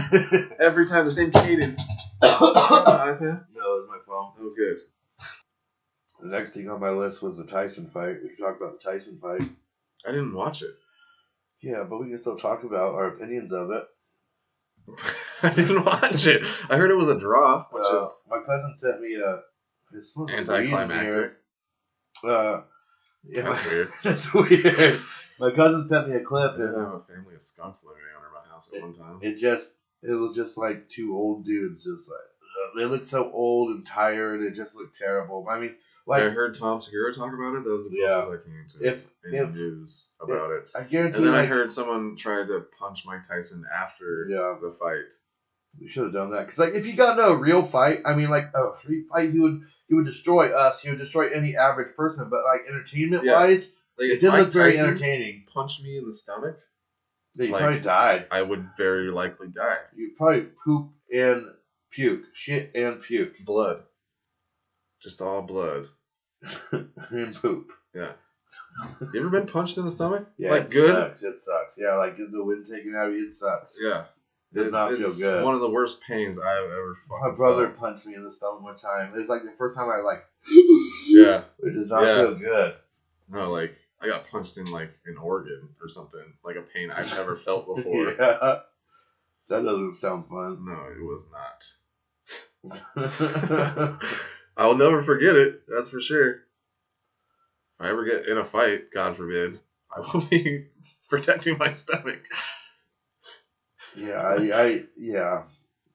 every time, the same cadence. iPad? No, it was my phone. Oh, good. The next thing on my list was the Tyson fight. We can talk about the Tyson fight. I didn't watch it. Yeah, but we can still talk about our opinions of it. I didn't watch it. I heard it was a draw, which is my cousin sent me this one anticlimactic. That's weird. That's weird. My cousin sent me a clip. I have a family of skunks living under my house at one time. It was just like two old dudes, just like they looked so old and tired. It just looked terrible. I mean, like I heard Tom Segura talk about it. That was the closest I came to any news about it. I guarantee. And then I heard someone try to punch Mike Tyson after the fight. We should have done that because, like, if you got into a real fight, I mean, like a street fight, he would destroy us. He would destroy any average person. But like entertainment wise, like, it didn't look very entertaining. Punched me in the stomach. Yeah, you probably die. I would very likely die. You'd probably poop and puke, shit and puke, blood, just all blood and poop. Yeah. You ever been punched in the stomach? Yeah, like it good. Sucks. It sucks. Yeah, like the wind taken out of you. It sucks. Yeah. Does not feel good. One of the worst pains I've ever fucking My brother felt. punched me in the stomach one time. It was like the first time I like. Yeah. It does not feel good. No, like I got punched in like an organ or something. Like a pain I've never felt before. Yeah. That doesn't sound fun. No, it was not. I will never forget it. That's for sure. If I ever get in a fight, God forbid, I will be protecting my stomach. Yeah, I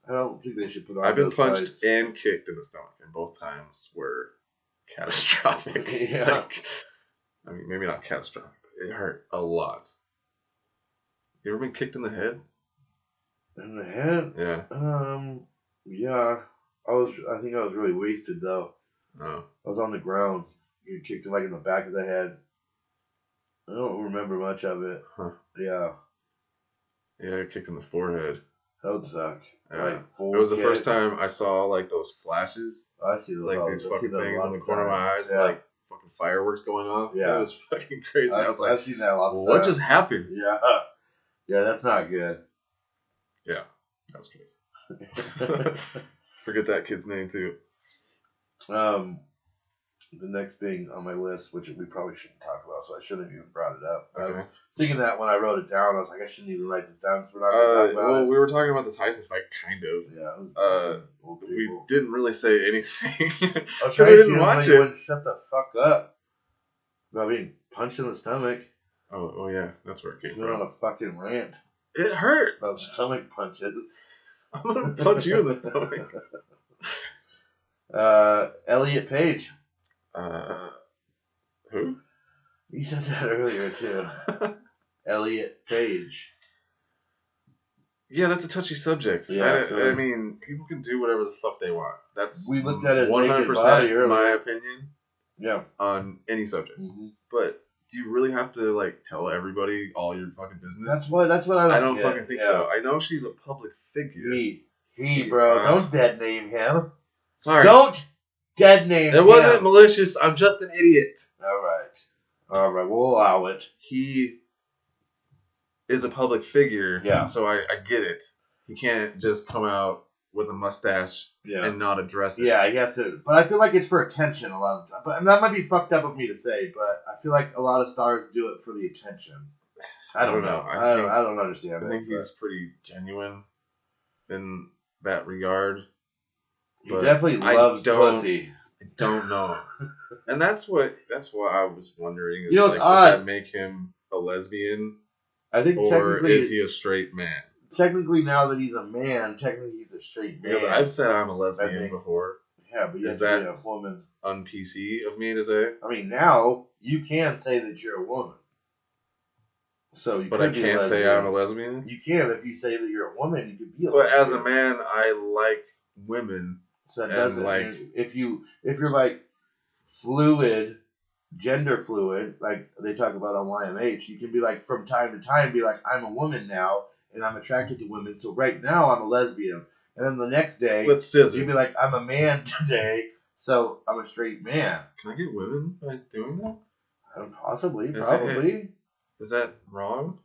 don't think they should put on. I've been those punched fights. and kicked in the stomach, and both times were catastrophic. Yeah. Like, I mean, maybe not catastrophic. But it hurt a lot. You ever been kicked in the head? In the head? Yeah. Yeah. I think I was really wasted though. Oh. I was on the ground. You kicked it like in the back of the head. I don't remember much of it. Huh. Yeah. Yeah, I got kicked in the forehead. That would suck. Yeah. Like It was the first time I saw like those flashes. I see those. Like these fucking things in the corner of my eyes, like fucking fireworks going off. Yeah. It was fucking crazy. I was like, I've seen that lots of what times. just happened? Yeah. Yeah, that's not good. Yeah, that was crazy. Forget that kid's name too. The next thing on my list, which we probably shouldn't talk about, so I shouldn't have even brought it up. Okay. I was thinking that when I wrote it down, I was like, I shouldn't even write this down because we're not going to talk about it. We were talking about the Tyson fight, kind of. Yeah. We didn't really say anything because Okay, we didn't watch it. Shut the fuck up about being punched in the stomach. Oh yeah, that's where it came Went on from. a fucking rant It hurt. about stomach punches. I'm gonna punch you in the stomach. Elliot Page. Who? You said that earlier too. Elliot Page. Yeah, that's a touchy subject. Yeah, I mean, people can do whatever the fuck they want. That's We looked at his 100% body earlier. my opinion. Yeah. On any subject. Mm-hmm. But do you really have to like tell everybody all your fucking business? That's what I don't fucking think so. I know she's a public figure. Bro, don't dead name him. Sorry. Don't dead name him. It wasn't malicious. I'm just an idiot. All right, we'll allow it. He is a public figure. Yeah. So I get it. He can't just come out with a mustache and not address it. Yeah, he has to. But I feel like it's for attention a lot of the time. But and that might be fucked up of me to say, but I feel like a lot of stars do it for the attention. I don't know. I don't understand. I think he's pretty genuine in that regard. He definitely loves pussy. I don't know. And that's why I was wondering. You know, it's like, odd. Does that make him a lesbian? I think or is he a straight man? Technically, now that he's a man, technically he's a straight man. Because I've said I'm a lesbian before. Yeah, but you is have to that be a woman. Un-PC of me to say? I mean, now you can say that you're a woman. So you but I can't say I'm a lesbian? You can. If you say that you're a woman, you could be a lesbian. But lesbian. as a man, I like women. So that doesn't mean if you're like fluid, gender fluid, like they talk about on YMH, you can be like from time to time be like, I'm a woman now and I'm attracted to women, so right now I'm a lesbian. And then the next day you'd be like, I'm a man today, so I'm a straight man. Can I get women by doing that? Possibly, probably. Is that wrong?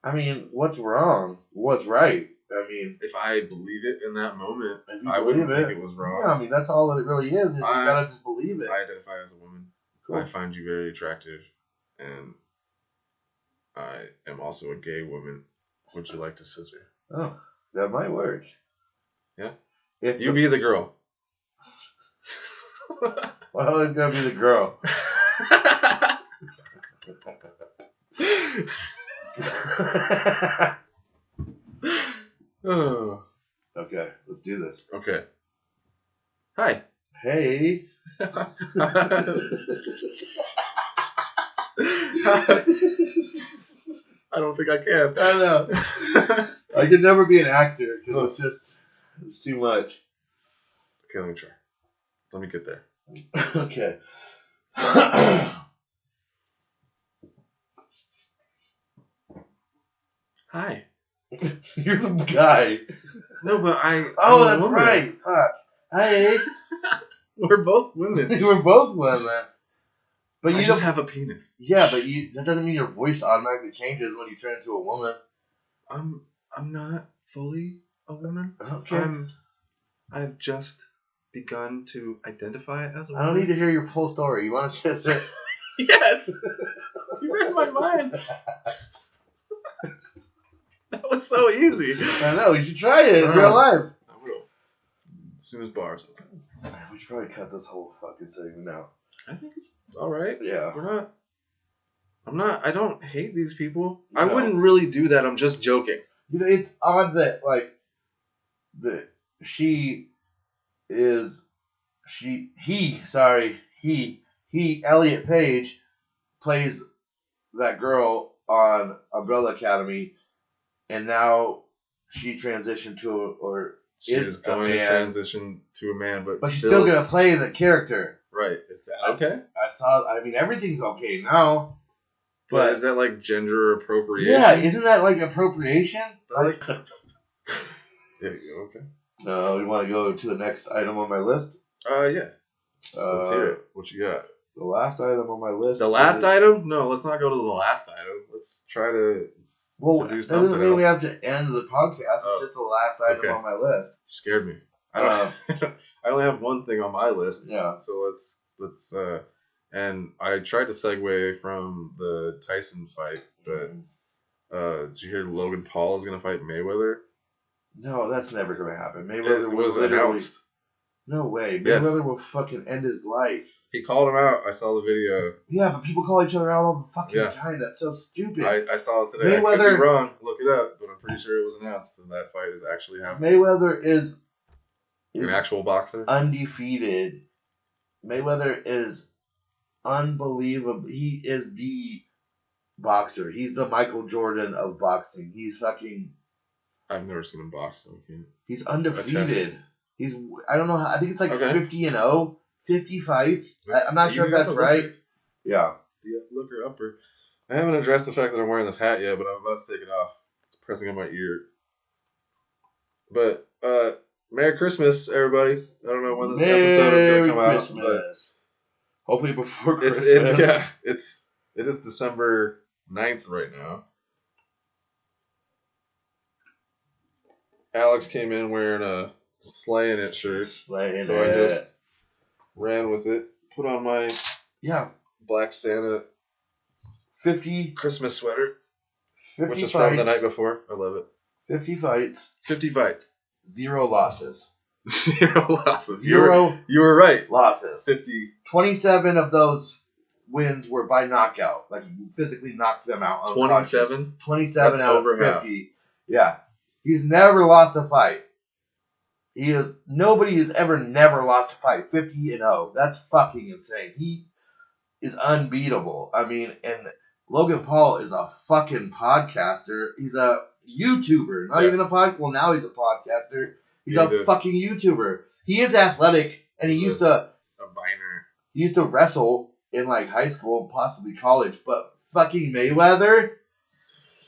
I mean, what's wrong? What's right? I mean, if I believe it in that moment, I wouldn't think it was wrong. Yeah, I mean, that's all that it really is you gotta just believe it. I identify as a woman. Cool. I find you very attractive, and I am also a gay woman. Would you like to scissor? Oh, that might work. Yeah? If you be the girl. Well, it's gonna be the girl. Oh. Okay, let's do this. Okay. Hi. Hey. I don't think I can. I know. I could never be an actor because it's too much. Okay, let me try. Let me get there. Okay. Hi. You're the guy. No, but Oh, that's right. Fuck. Hey. We're both women. We're both women. But you just have a penis. Yeah, but that doesn't mean your voice automatically changes when you turn into a woman. I'm not fully a woman. Okay. I've just begun to identify as a woman. I don't need to hear your full story. You want to just say? Yes. You read my mind. That was so easy. I know. You should try it in real life. I will. As soon as bars open. We should probably cut this whole fucking segment out. I think it's all right. Yeah. I don't hate these people. No. I wouldn't really do that. I'm just joking. You know, it's odd that Elliot Page plays that girl on Umbrella Academy, and now she transitioned She's going to transition to a man, but she's still gonna play the character. Right. Is that okay? I mean, everything's okay now. But is that like gender appropriation? Yeah, isn't that like appropriation? Like, yeah, okay. We want to go to the next item on my list? Yeah. Let's hear it. What you got? The last item on my list. The last item? No, let's not go to the last item. Let's try to do something else. That doesn't mean we have to end the podcast. It's just the last item on my list. You scared me. I only have one thing on my list. Yeah. So let's and I tried to segue from the Tyson fight, but did you hear Logan Paul is gonna fight Mayweather? No, that's never gonna happen. Mayweather was announced. No way. Mayweather will fucking end his life. He called him out. I saw the video. Yeah, but people call each other out all the fucking time. That's so stupid. I saw it today. I could be wrong. Look it up. But I'm pretty sure it was announced and that fight is actually happening. Mayweather is an actual boxer? Undefeated. Mayweather is unbelievable. He is the boxer. He's the Michael Jordan of boxing. He's fucking... I've never seen him box. So he's undefeated. I don't know how... I think it's like 50-0. 50 fights. I'm not sure if that's right. Yeah. The looker upper. I haven't addressed the fact that I'm wearing this hat yet, but I'm about to take it off. It's pressing on my ear. But, Merry Christmas, everybody. I don't know when this episode is going to come out. But hopefully before Christmas. It is December 9th right now. Alex came in wearing a Slaying It shirt. I just ran with it. Put on my Black Santa 50 Christmas sweater, 50 which is fights, from the night before. I love it. 50 fights. 50 fights. 0 losses. 0 losses. 0 you were right. Losses. 50. 27 of those wins were by knockout. Like you physically knocked them out. 27? 27 That's out of 50. Half. Yeah. He's never lost a fight. Nobody has ever never lost a fight. 50-0. That's fucking insane. He is unbeatable. I mean, and Logan Paul is a fucking podcaster. He's a YouTuber. Not even a podcast. Well, now he's a podcaster. He's a fucking YouTuber. He is athletic, and he used to He used to wrestle in like high school and possibly college. But fucking Mayweather,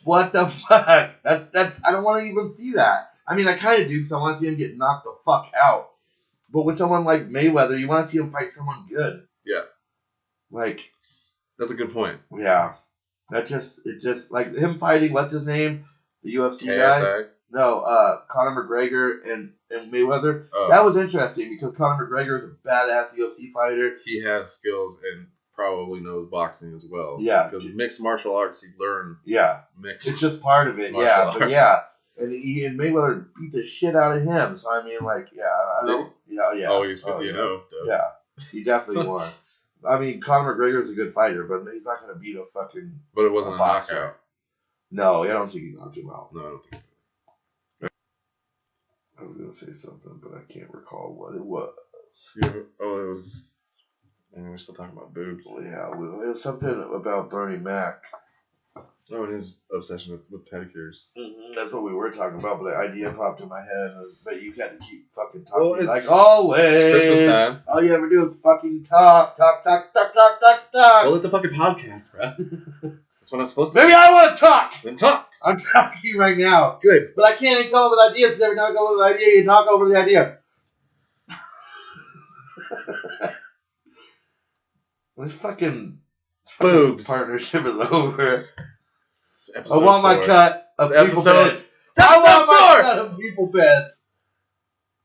what the fuck? That's. I don't want to even see that. I mean, I kind of do because I want to see him get knocked the fuck out. But with someone like Mayweather, you want to see him fight someone good. Yeah. Like. That's a good point. Yeah. It just like him fighting, what's his name? The UFC guy? No, Conor McGregor and Mayweather. Oh. That was interesting because Conor McGregor is a badass UFC fighter. He has skills and probably knows boxing as well. Yeah. Because mixed martial arts, you learn. Yeah. Mixed. It's just part of it. Yeah. Arts. But yeah. And Mayweather beat the shit out of him. So, I mean, like, yeah. Oh, he's 50-0. Yeah. He definitely won. I mean, Conor McGregor is a good fighter, but he's not going to beat a fucking. But it wasn't a knockout. No, I don't think he knocked him out. No, I don't think so. I was going to say something, but I can't recall what it was. It was. And we're still talking about boobs. Well, yeah, it was something about Bernie Mac. Oh, and his obsession with pedicures. Mm-hmm. That's what we were talking about, but the idea popped in my head. But you got to keep fucking talking like always. It's Christmas time. All you ever do is fucking talk. Well, it's a fucking podcast, bro. That's what I'm supposed to do. Maybe I want to talk. Then talk. I'm talking right now. Good. But I can't even come up with ideas because every time I come up with an idea, you talk over the idea. This fucking boobs partnership is over. I want my cut of people bits. I want my set of People Bets.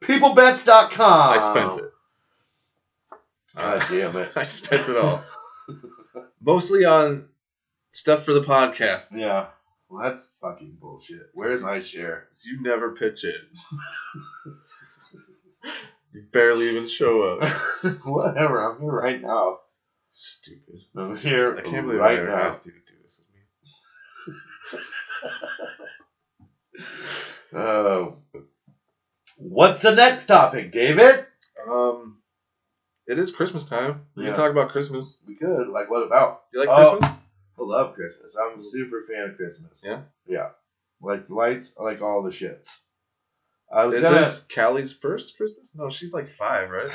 Peoplebets.com. I spent it. God damn it. I spent it all. Mostly on stuff for the podcast. Yeah. Well, that's fucking bullshit. Where's my share? You never pitch in. You barely even show up. Whatever. I'm here right now. Stupid. I'm here I can't believe right I ever now. asked you to do this with me. What's the next topic, David? It is Christmas time. We Yeah. can talk about Christmas. We could. Like, what about? You like Christmas? I love Christmas. I'm a super fan of Christmas. Yeah? Yeah. Like lights, I like all the shits. Is this Callie's first Christmas? No, she's like 5, right?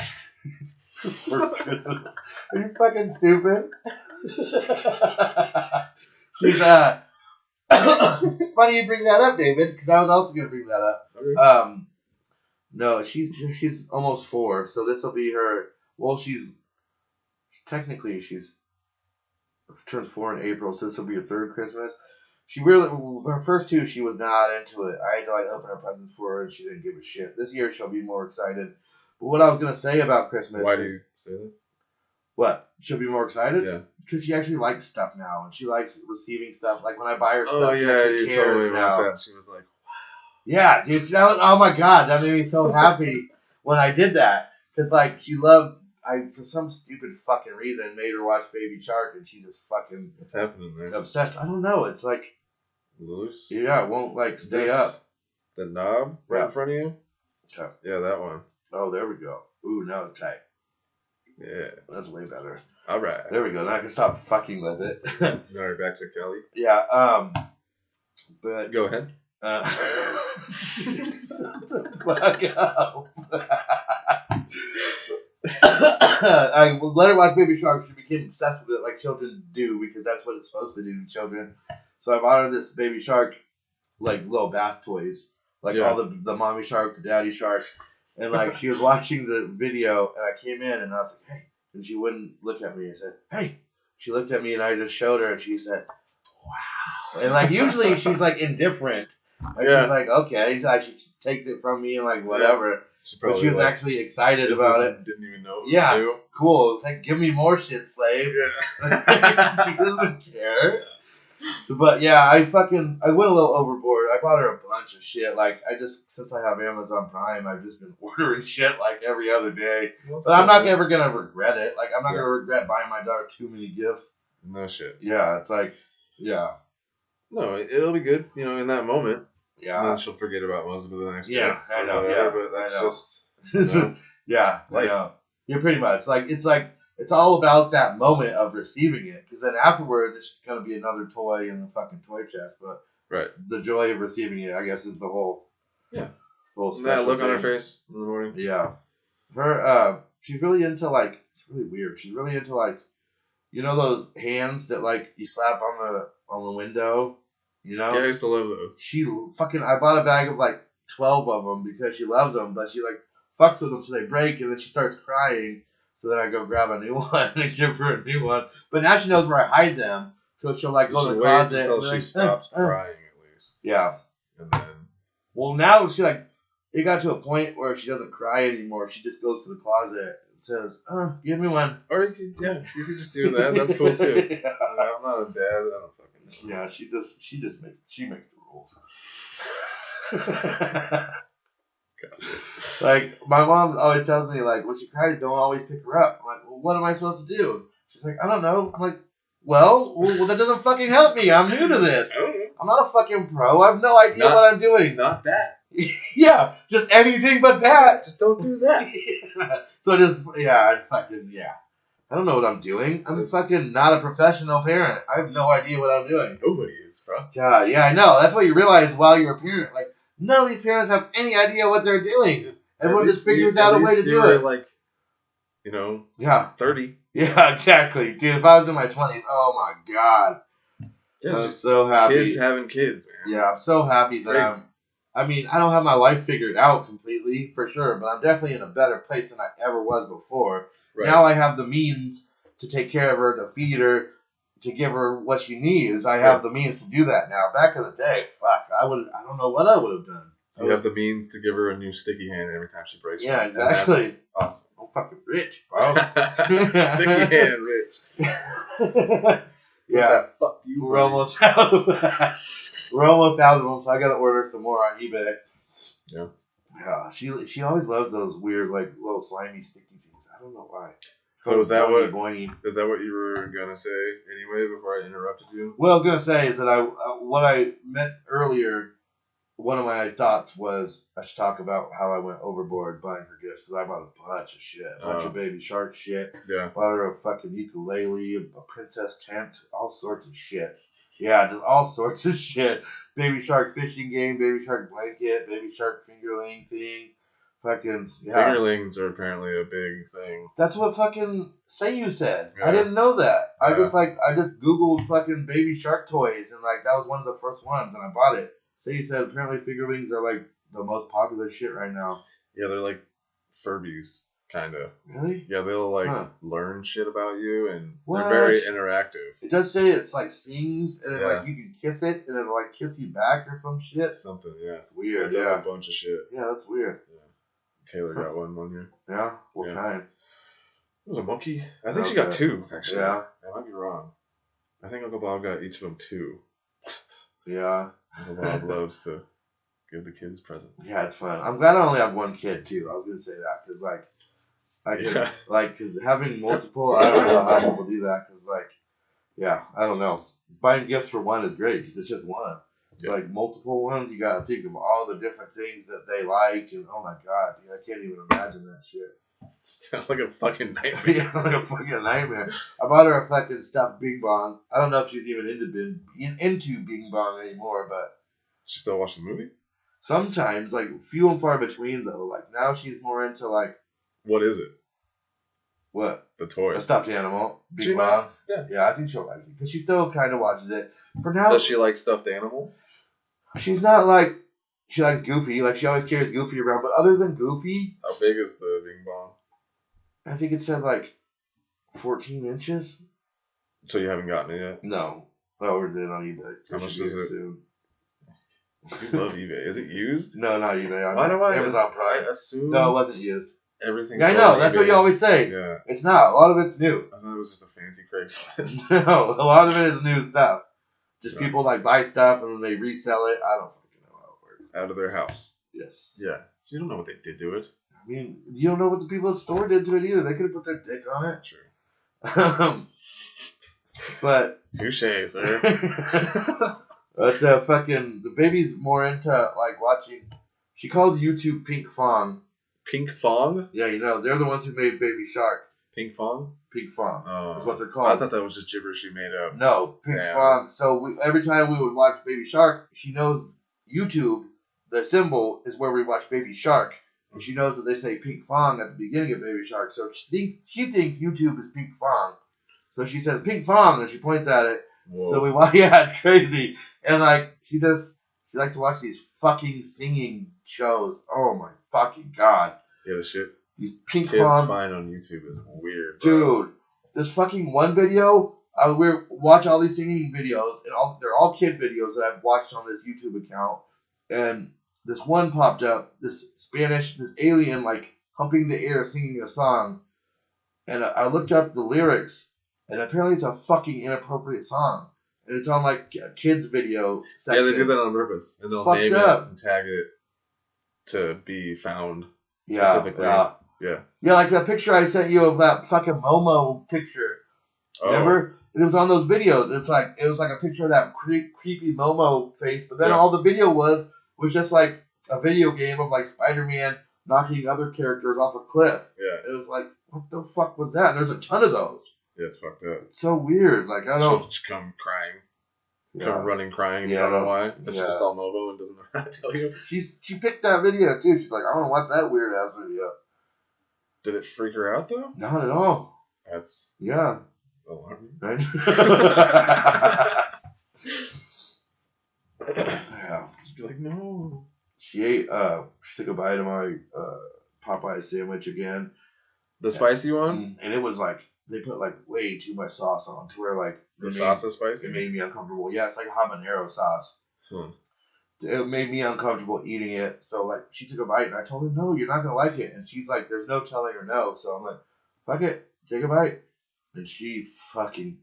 First Christmas. Are you fucking stupid? She's it's funny you bring that up, David, because I was also gonna bring that up. Okay. No, she's almost 4, so this will be her. Well, she's turns 4 in April, so this will be her 3rd Christmas. She really, her first 2, she was not into it. I had to like open her presents for her, and she didn't give a shit. This year, she'll be more excited. But what I was gonna say about Christmas. Why do you say that? What? She'll be more excited? Yeah. Because she actually likes stuff now, and she likes receiving stuff. Like when I buy her stuff, Oh she yeah, actually you cares totally now. want that. She was like, Yeah, dude. That was, oh my god, that made me so happy when I did that. Because like she loved. For some stupid fucking reason, made her watch Baby Shark, and she just fucking what's happening there? obsessed. I don't know. It's like Loose? yeah, it won't like stay up. The knob right in front of you? Okay. Yeah, that one. Oh, there we go. Ooh, now it's tight. Yeah. That's way better. All right. There we go. Now I can stop fucking with it. Alright, back to Kelly. Yeah. But Go ahead. Fuck up. I let her watch Baby Shark. She became obsessed with it like children do because that's what it's supposed to do to children. So I bought her this Baby Shark, like little bath toys, like all the mommy shark, the daddy shark, and like she was watching the video and I came in and I was like, hey, and she wouldn't look at me. I said, hey. She looked at me and I just showed her and she said, wow. And like usually she's like indifferent. Like, she's like, okay. Like, she takes it from me and like whatever. Yeah. But she was like, actually excited about it. Didn't even know. Yeah, cool. It's like, give me more shit, slave. Yeah. She doesn't care. So, but yeah, I went a little overboard. I bought her a bunch of shit. Like since I have Amazon Prime, I've just been ordering shit like every other day. But I'm not ever gonna regret it. Like I'm not gonna regret buying my daughter too many gifts. No shit. Yeah, it's like, yeah. No, it'll be good. You know, in that moment. Yeah. And then she'll forget about most of it the next day. Yeah, I know. Yeah, but that's just. You know, yeah, life. I know. Yeah, pretty much. It's all about that moment of receiving it, because then afterwards it's just gonna be another toy in the fucking toy chest. But the joy of receiving it, I guess, is the whole. Yeah. Whole that look on her face in the morning. Yeah. Her she's really into like, it's really weird. She's really into like, you know those hands that like you slap on the window. You know? Yeah, I used to love those. I bought a bag of like 12 of them because she loves them, but she like fucks with them so they break, and then she starts crying. So then I go grab a new one and give her a new one. But now she knows where I hide them, so she'll like go to the closet until she stops crying at least. Yeah. And then. Well, now she like it got to a point where she doesn't cry anymore. She just goes to the closet and says, give me one. Or you could just do that. That's cool too. Yeah. I'm not a dad. I don't fucking know. Yeah, she makes the rules. Gotcha. Like my mom always tells me, like when she cries, don't always pick her up. I'm like, well, what am I supposed to do? She's like, I don't know. I'm like, well, that doesn't fucking help me. I'm new to this. I'm not a fucking pro. I have no idea what I'm doing. Not that. Yeah, just anything but that. Just don't do that. So I don't know what I'm doing. I'm fucking not a professional parent. I have no idea what I'm doing. Nobody is, bro. God, yeah, I know. That's what you realize while you're a parent. Like, none of these parents have any idea what they're doing. Everyone just figures out a way to do it. Like, 30. Yeah, exactly. Dude, if I was in my 20s, oh my God. Yeah, I'm so happy. Kids having kids, man. Yeah, I'm so happy that I don't have my life figured out completely, for sure, but I'm definitely in a better place than I ever was before. Right. Now I have the means to take care of her, to feed her, to give her what she needs. I have the means to do that now. Back in the day, fuck, I don't know what I would have done. You have the means to give her a new sticky hand every time she breaks. Yeah, exactly. That's awesome. I'm fucking rich, bro. Sticky hand rich. Yeah. Fuck you. We're almost out of them, so I gotta order some more on eBay. Yeah. Yeah, she always loves those weird, like, little slimy sticky things. I don't know why. So is that what boing. Is that what you were gonna say anyway before I interrupted you? What I was gonna say is that what I meant earlier. One of my thoughts was I should talk about how I went overboard buying her gifts because I bought a bunch of shit, a bunch of Baby Shark shit. Yeah. Bought her a fucking ukulele, a princess tent, all sorts of shit. Yeah, just all sorts of shit. Baby Shark fishing game, Baby Shark blanket, Baby Shark fingerling thing. Fucking yeah. Fingerlings are apparently a big thing. That's what fucking Sayu said. Yeah. I didn't know that. Yeah. I just googled fucking Baby Shark toys and like that was one of the first ones and I bought it. Sayu said apparently fingerlings are like the most popular shit right now. Yeah, they're like Furbies, kind of. Really? Yeah, they'll learn shit about you and what? They're very interactive. It does say it's like sings and it, like you can kiss it and it'll like kiss you back or some shit. Something, yeah. It's weird. It does a bunch of shit. Yeah, that's weird. Yeah. Taylor got one year. Yeah? What kind? It was a monkey. I think she got two, actually. Yeah. I might be wrong. I think Uncle Bob got each of them two. Yeah. Uncle Bob loves to give the kids presents. Yeah, it's fun. I'm glad I only have one kid, too. I was going to say that, because, because having multiple, I don't know how people do that, because, I don't know. Buying gifts for one is great, because it's just one. It's like multiple ones, you gotta think of all the different things that they like, and oh my god, dude, I can't even imagine that shit. Sounds like a fucking nightmare. Yeah, like a fucking nightmare. I bought her a fucking stuffed Bing Bong. I don't know if she's even into Bing Bong anymore, but she still watch the movie? Sometimes, like few and far between though. Like now she's more into like. What is it? What? The toy. A stuffed animal. Bing Bong. Yeah, I think she'll like it because she still kind of watches it. For now. Does she like stuffed animals? She's not like. She likes Goofy. Like she always carries Goofy around. But other than Goofy. How big is the Bing Bong? I think it said like 14 inches. So you haven't gotten it yet? No. I ordered it on eBay. How much is it? Soon. You love eBay. Is it used? No, not eBay. Why do I Amazon Prime. I assume. No, it wasn't used. Everything. Yeah, I know. That's what you always say. Yeah. It's not. A lot of it's new. I thought it was just a fancy Craigslist. No, a lot of it is new stuff. Just people like buy stuff and then they resell it. I don't fucking know how it works. Out of their house. Yes. Yeah. So you don't know what they did to it. I mean, you don't know what the people at the store did to it either. They could have put their dick on it. True. But. Touche, sir. But the baby's more into like watching. She calls YouTube Pink Fong. Pink Fong? Yeah, you know they're the ones who made Baby Shark. Pink Fong? Pink Fong. Oh. Is what they're called. I thought that was just gibberish she made up. No, Pink Fong. So every time we would watch Baby Shark, she knows YouTube. The symbol is where we watch Baby Shark, and she knows that they say Pink Fong at the beginning of Baby Shark. So she thinks YouTube is Pink Fong. So she says Pink Fong, and she points at it. Whoa. So we watch. Yeah, it's crazy. And like she likes to watch these fucking singing shows. Oh my fucking god. Yeah, the shit. These Pink Kids Fong find on YouTube is weird, bro. Dude, this fucking one video. We watch all these singing videos, and they're all kid videos that I've watched on this YouTube account. And this one popped up. This alien like humping the air, singing a song. And I looked up the lyrics, and apparently it's a fucking inappropriate song. And it's on like a kids video section. Yeah, they do that on purpose, and they'll name it and tag it to be found specifically. Yeah. Yeah, like that picture I sent you of that fucking Momo picture. Remember? And it was on those videos. It was like a picture of that creepy Momo face, but then all the video was just like a video game of like Spider-Man knocking other characters off a cliff. Yeah. It was like, what the fuck was that? And there's a ton of those. Yeah, it's fucked up. It's so weird. Like I don't. She'll come crying. Come running crying. You don't know why. But she just saw Momo and doesn't know how to tell you. She picked that video too. She's like, I want to watch that weird ass video. Did it freak her out though? Not at all. That's alarming. Right? Yeah. She'd be like, no. She ate. She took a bite of my Popeye sandwich again. The spicy one? And it was like they put like way too much sauce on to where like the sauce is spicy. It made me uncomfortable. Yeah, it's like habanero sauce. It made me uncomfortable eating it. So like she took a bite and I told her no, you're not gonna like it. And she's like, there's no telling her no. So I'm like, fuck it, take a bite. And she fucking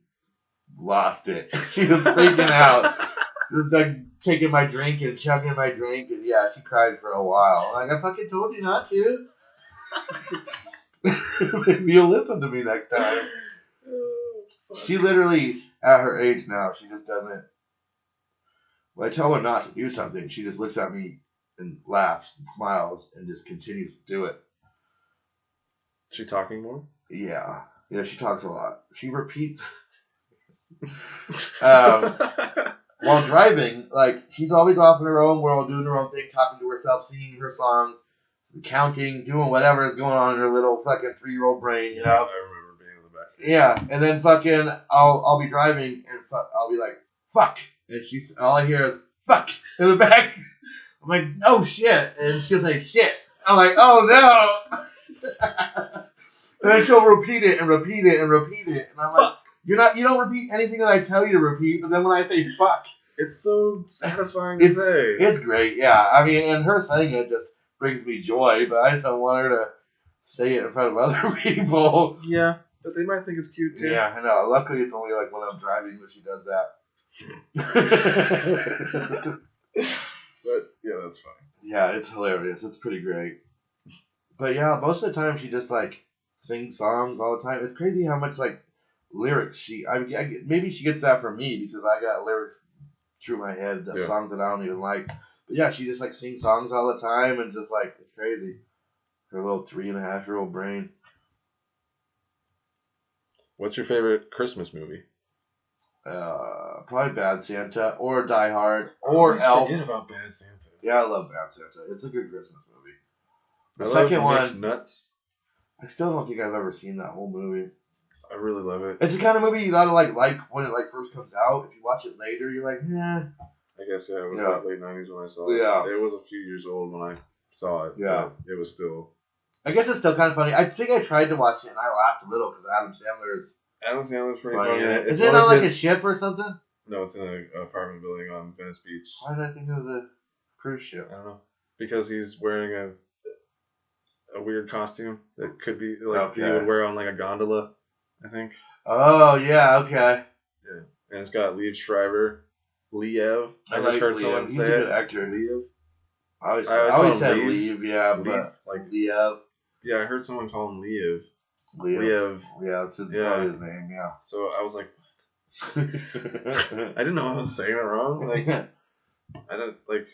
lost it. She was freaking out. Just like taking my drink and chugging my drink, and yeah, she cried for a while. Like, I fucking told you not to. Maybe you'll listen to me next time. She literally, at her age now, she just doesn't. When I tell her not to do something, she just looks at me and laughs and smiles and just continues to do it. She talking more? Yeah. Yeah, she talks a lot. She repeats. While driving, like, she's always off in her own world, doing her own thing, talking to herself, singing her songs, counting, doing whatever is going on in her little fucking 3-year-old brain, you know? I remember being in the backseat. Yeah, and then fucking, I'll be driving, and I'll be like, fuck, and all I hear is, fuck, in the back. I'm like, oh shit, and she'll say, shit. I'm like, oh no. And then she'll repeat it and repeat it and repeat it, and I'm like, you don't repeat anything that I tell you to repeat, but then when I say fuck, it's so satisfying to say. It's great, yeah. I mean, and her saying it just brings me joy, but I just don't want her to say it in front of other people. Yeah, but they might think it's cute too. Yeah, I know. Luckily, it's only like when I'm driving that she does that. That's fine. Yeah, it's hilarious. It's pretty great. But yeah, most of the time she just like sings songs all the time. It's crazy how much like lyrics maybe she gets that from me because I got lyrics through my head of songs that I don't even like. But yeah, she just like sings songs all the time and just like it's crazy. Her little 3.5-year-old brain. What's your favorite Christmas movie? Probably Bad Santa or Die Hard or Elf. Forget about Bad Santa. Yeah, I love Bad Santa. It's a good Christmas movie. The I second love one, Nuts. I still don't think I've ever seen that whole movie. I really love it. It's the kind of movie you gotta like when it like first comes out. If you watch it later, you're like, yeah. I guess it was like late 90s when I saw it. Yeah. It was a few years old when I saw it. Yeah. It was still. I guess it's still kind of funny. I think I tried to watch it and I laughed a little because Adam Sandler's pretty funny. Is it on like a ship or something? No, it's in an apartment building on Venice Beach. Why did I think it was a cruise ship? I don't know. Because he's wearing a weird costume that could be like he would wear on like a gondola, I think. Oh yeah, okay. Yeah, and it's got Liev Schreiber, Liev. I just heard someone say He's a good actor. Liev. I always said Liev, yeah, but like Liev. Yeah, I heard someone call him Liev. Liev. Yeah, that's probably his name. Yeah. So I was like, what? I didn't know I was saying it wrong. Like, I don't like.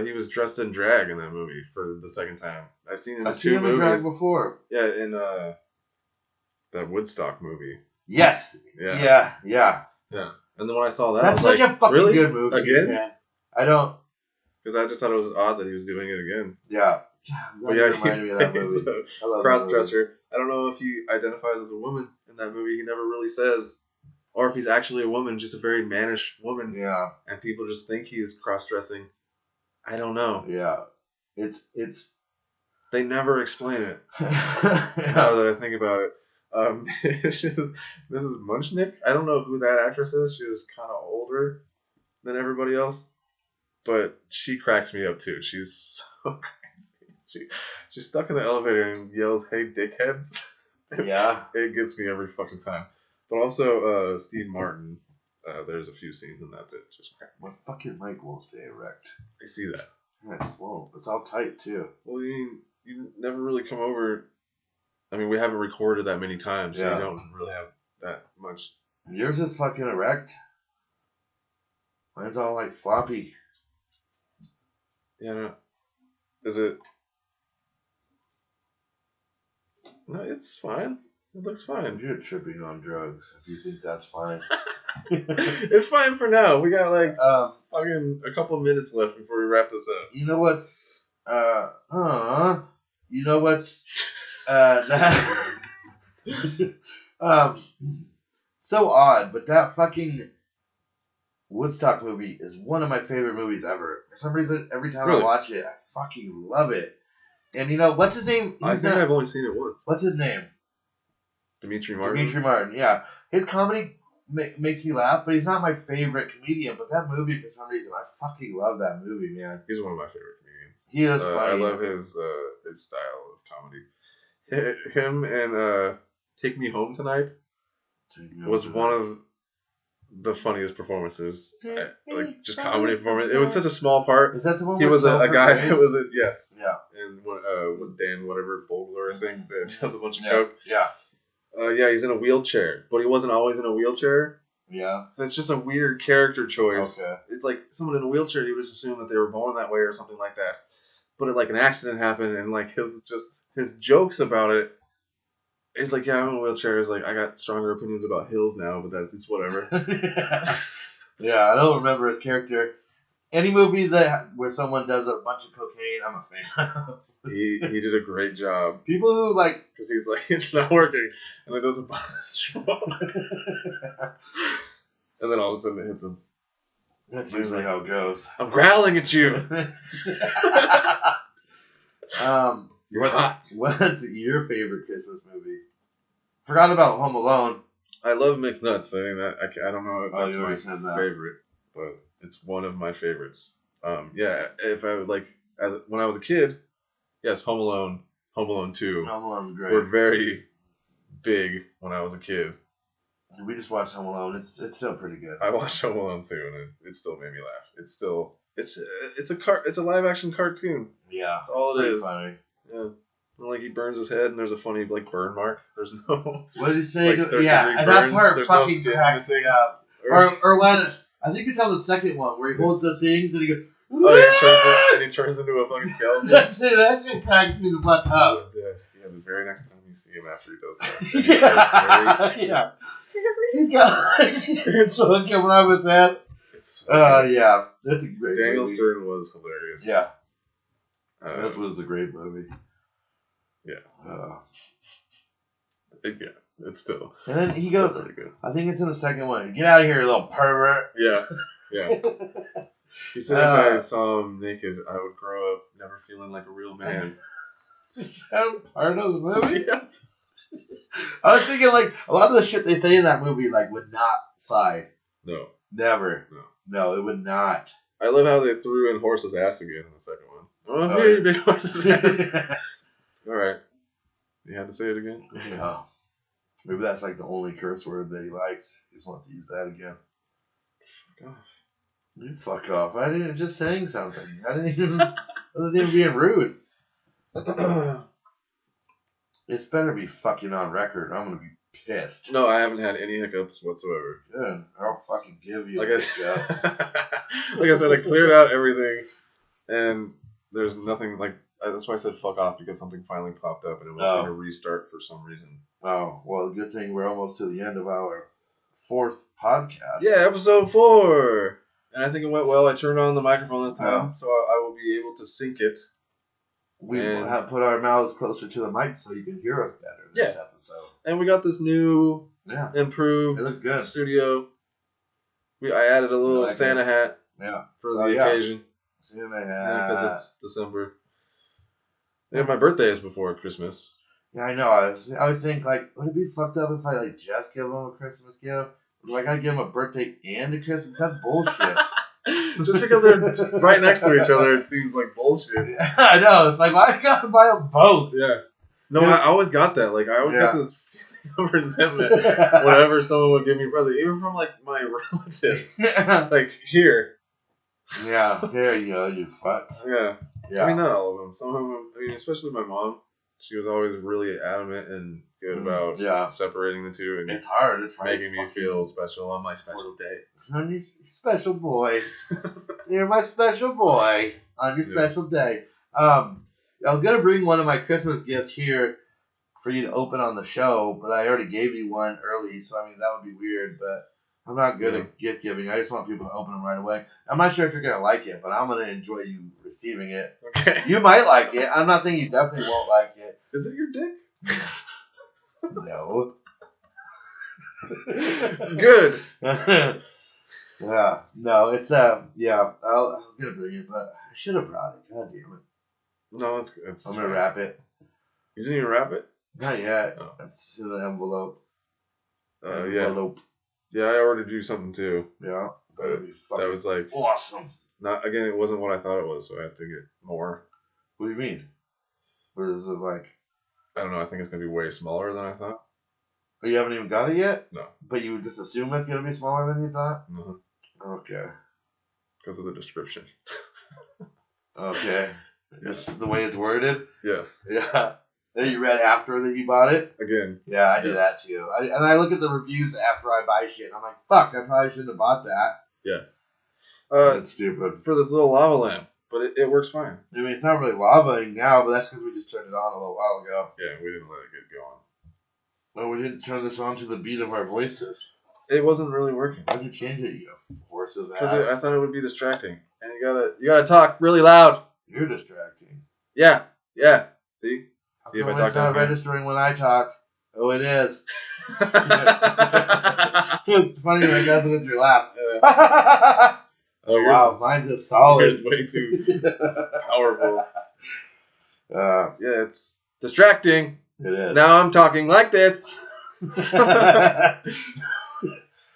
He was dressed in drag in that movie for the second time. I've seen him in two movies. I've seen him in drag before. Yeah, in that Woodstock movie. Yes. Yeah. And then when I saw that, that's I was such a fucking good movie. Again? Man. I don't. Because I just thought it was odd that he was doing it again. Yeah. But yeah, reminded me of that movie. He's a cross-dresser. I don't know if he identifies as a woman in that movie. He never really says. Or if he's actually a woman, just a very mannish woman. Yeah. And people just think he's cross-dressing. I don't know. Yeah. It's. They never explain it. Now that I think about it. Mrs. Munchnick. I don't know who that actress is. She was kind of older than everybody else. But she cracks me up too. She's so crazy. She's stuck in the elevator and yells, "Hey, dickheads!" Yeah, it gets me every fucking time. But also, Steve Martin. There's a few scenes in that just crack. My fucking mic won't stay erect. I see that. Yeah, whoa, it's all tight too. Well, you never really come over. I mean, we haven't recorded that many times, so you don't really have that much. Yours is fucking erect. Mine's all like floppy. Yeah, no. Is it? No, it's fine. It looks fine. You're tripping on drugs if you think that's fine. It's fine for now. We got like fucking a couple minutes left before we wrap this up. You know what's you know what's that so odd, but that fucking Woodstock movie is one of my favorite movies ever. For some reason, every time I watch it, I fucking love it. And you know, what's his name? I think I've only seen it once. What's his name? Dimitri Martin. Dimitri Martin, yeah. His comedy makes me laugh, but he's not my favorite comedian. But that movie, for some reason, I fucking love that movie, man. He's one of my favorite comedians. He is funny. I love his style of comedy. Him and Take Me Home Tonight was one of the funniest performances. Like, just comedy performance. It was such a small part. Is that the one he was a guy who was a, yes. Yeah. And with Dan whatever Fogler, I think, that has a bunch of coke. Yeah. Yeah, he's in a wheelchair, but he wasn't always in a wheelchair. Yeah. So it's just a weird character choice. Okay. It's like someone in a wheelchair, you would just assume that they were born that way or something like that. But like an accident happened, and like his jokes about it. He's like, yeah, I'm in a wheelchair. He's like, I got stronger opinions about hills now, but it's whatever. Yeah, I don't remember his character. Any movie where someone does a bunch of cocaine, I'm a fan. He did a great job. People who like, because he's like, it's not working, and it does a bunch. And then all of a sudden it hits him. That's usually how it goes. I'm growling at you. You're hot. What's your favorite Christmas movie? Forgot about Home Alone. I love Mixed Nuts. I think that I don't know if that's my favorite, but it's one of my favorites. Yeah, if I would like, when I was a kid, yes, Home Alone, Home Alone 2 Home Alone's great. were very big when I was a kid. We just watched Home Alone. It's still pretty good. I watched Home Alone 2 and it still made me laugh. It's a live action cartoon. Yeah, that's all it is. Funny. Yeah. Like he burns his head and there's a funny like burn mark. There's no. What does he say? Like, yeah, and that part fucking cracks me up. Or when I think it's on the second one where he holds the things and he goes. Oh, he turns into a fucking skeleton. That shit cracks me the fuck up. Yeah, the very next time you see him after he does that. Yeah. He's got his son coming out of his head. Yeah, that's a great Daniel movie. Stern was hilarious. Yeah. That was a great movie. Yeah. Yeah, it's still. And then he goes, pretty good. I think it's in the second one. Get out of here, you little pervert. Yeah. He said if I saw him naked, I would grow up never feeling like a real man. Is that part of the movie? Yeah. I was thinking, like, a lot of the shit they say in that movie, like, would not slide. No. Never. No, it would not. I love how they threw in horse's ass again in the second one. Oh, here, you big horse's ass. All right. You had to say it again? Yeah. Maybe that's, like, the only curse word that he likes. He just wants to use that again. Fuck off. You fuck off. I didn't just saying something. I wasn't even being rude. It's better be fucking on record. I'm gonna be pissed. No, I haven't had any hiccups whatsoever. Good. I'll fucking give you like I said, I cleared out everything, and there's nothing like. That's why I said fuck off, because something finally popped up and it was going to restart for some reason. Oh, well, good thing we're almost to the end of our 4th podcast. Yeah, episode 4. And I think it went well. I turned on the microphone this time, so I will be able to sync it. We will have put our mouths closer to the mic so you can hear us better this episode. And we got this new, improved it looks good. studio. I added a little Santa hat for the occasion. Santa hat. Because it's December. Yeah, my birthday is before Christmas. Yeah, I know. I always think, like, would it be fucked up if I, like, just give him a Christmas gift? Do I gotta give him a birthday and a Christmas? That's bullshit. Just because they're right next to each other, it seems like bullshit. I know. It's like, why you gotta buy them both? Yeah. No, I always got that. Like, I always got this feeling of resentment whenever someone would give me a present, even from, like, my relatives. Like, here. Yeah, here you go, you fuck. Yeah. I mean, not all of them. Some of them, I mean, especially my mom. She was always really adamant and good about separating the two. And it's hard. It's making me feel special on my special day. Honey, special boy. You're my special boy on your special day. I was going to bring one of my Christmas gifts here for you to open on the show, but I already gave you one early, so, I mean, that would be weird, but I'm not good at gift giving. I just want people to open them right away. I'm not sure if you're going to like it, but I'm going to enjoy you receiving it. Okay. You might like it. I'm not saying you definitely won't like it. Is it your dick? No. Good. Yeah. No, it's, I was going to bring it, but I should have brought it. God damn it. No, it's I'm going to wrap it. You didn't even wrap it? Not yet. Oh. That's in the envelope. Yeah. Yeah, I ordered you something too. Yeah. But that was like awesome. Not again. It wasn't what I thought it was, so I had to get more. What do you mean? What is it like? I don't know. I think it's gonna be way smaller than I thought. Oh, you haven't even got it yet? No. But you would just assume it's gonna be smaller than you thought? Mm-hmm. Okay. Because of the description. Okay. Just the way it's worded? Yes. Yeah. Then you read after that you bought it? Again. Yeah, I do that too. And I look at the reviews after I buy shit, and I'm like, fuck, I probably shouldn't have bought that. Yeah. That's stupid. For this little lava lamp, but it works fine. I mean, it's not really lavaing now, but that's because we just turned it on a little while ago. Yeah, we didn't let it get going. Well, we didn't turn this on to the beat of our voices. It wasn't really working. Why'd you change it, you horse's ass? Because I thought it would be distracting, and you gotta talk really loud. You're distracting. Yeah. See How if I come talk it's not down here. registering when I talk? Oh, it is. It's funny when it does it with your laugh. Oh, wow, mine's just solid. Yours way too powerful. Yeah, it's distracting. it is. Now I'm talking like this.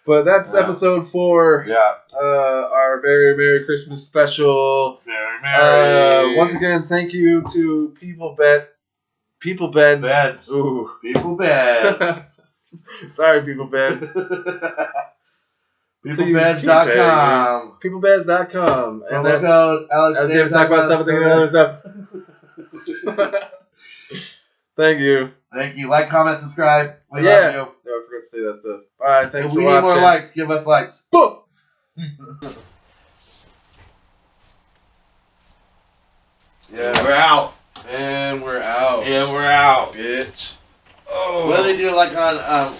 But that's episode 4. Yeah. Our very Merry Christmas special. Very merry. Once again, thank you to People Beds. Ooh, People Beds. Sorry, People Beds. Peoplebeds.com. Peoplebeds.com. And Promo code Alex and Dave talk about stuff and other stuff. Thank you. Thank you. Like, comment, subscribe. We love you. No, I forgot to say that stuff. Bye. Thanks If for we watching. need more likes, give us likes. Boom. Yeah, we're out. And we're out. And we're out. Bitch. Oh. What do they do like on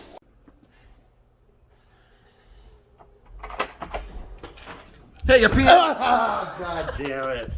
Hey, you piece. God damn it.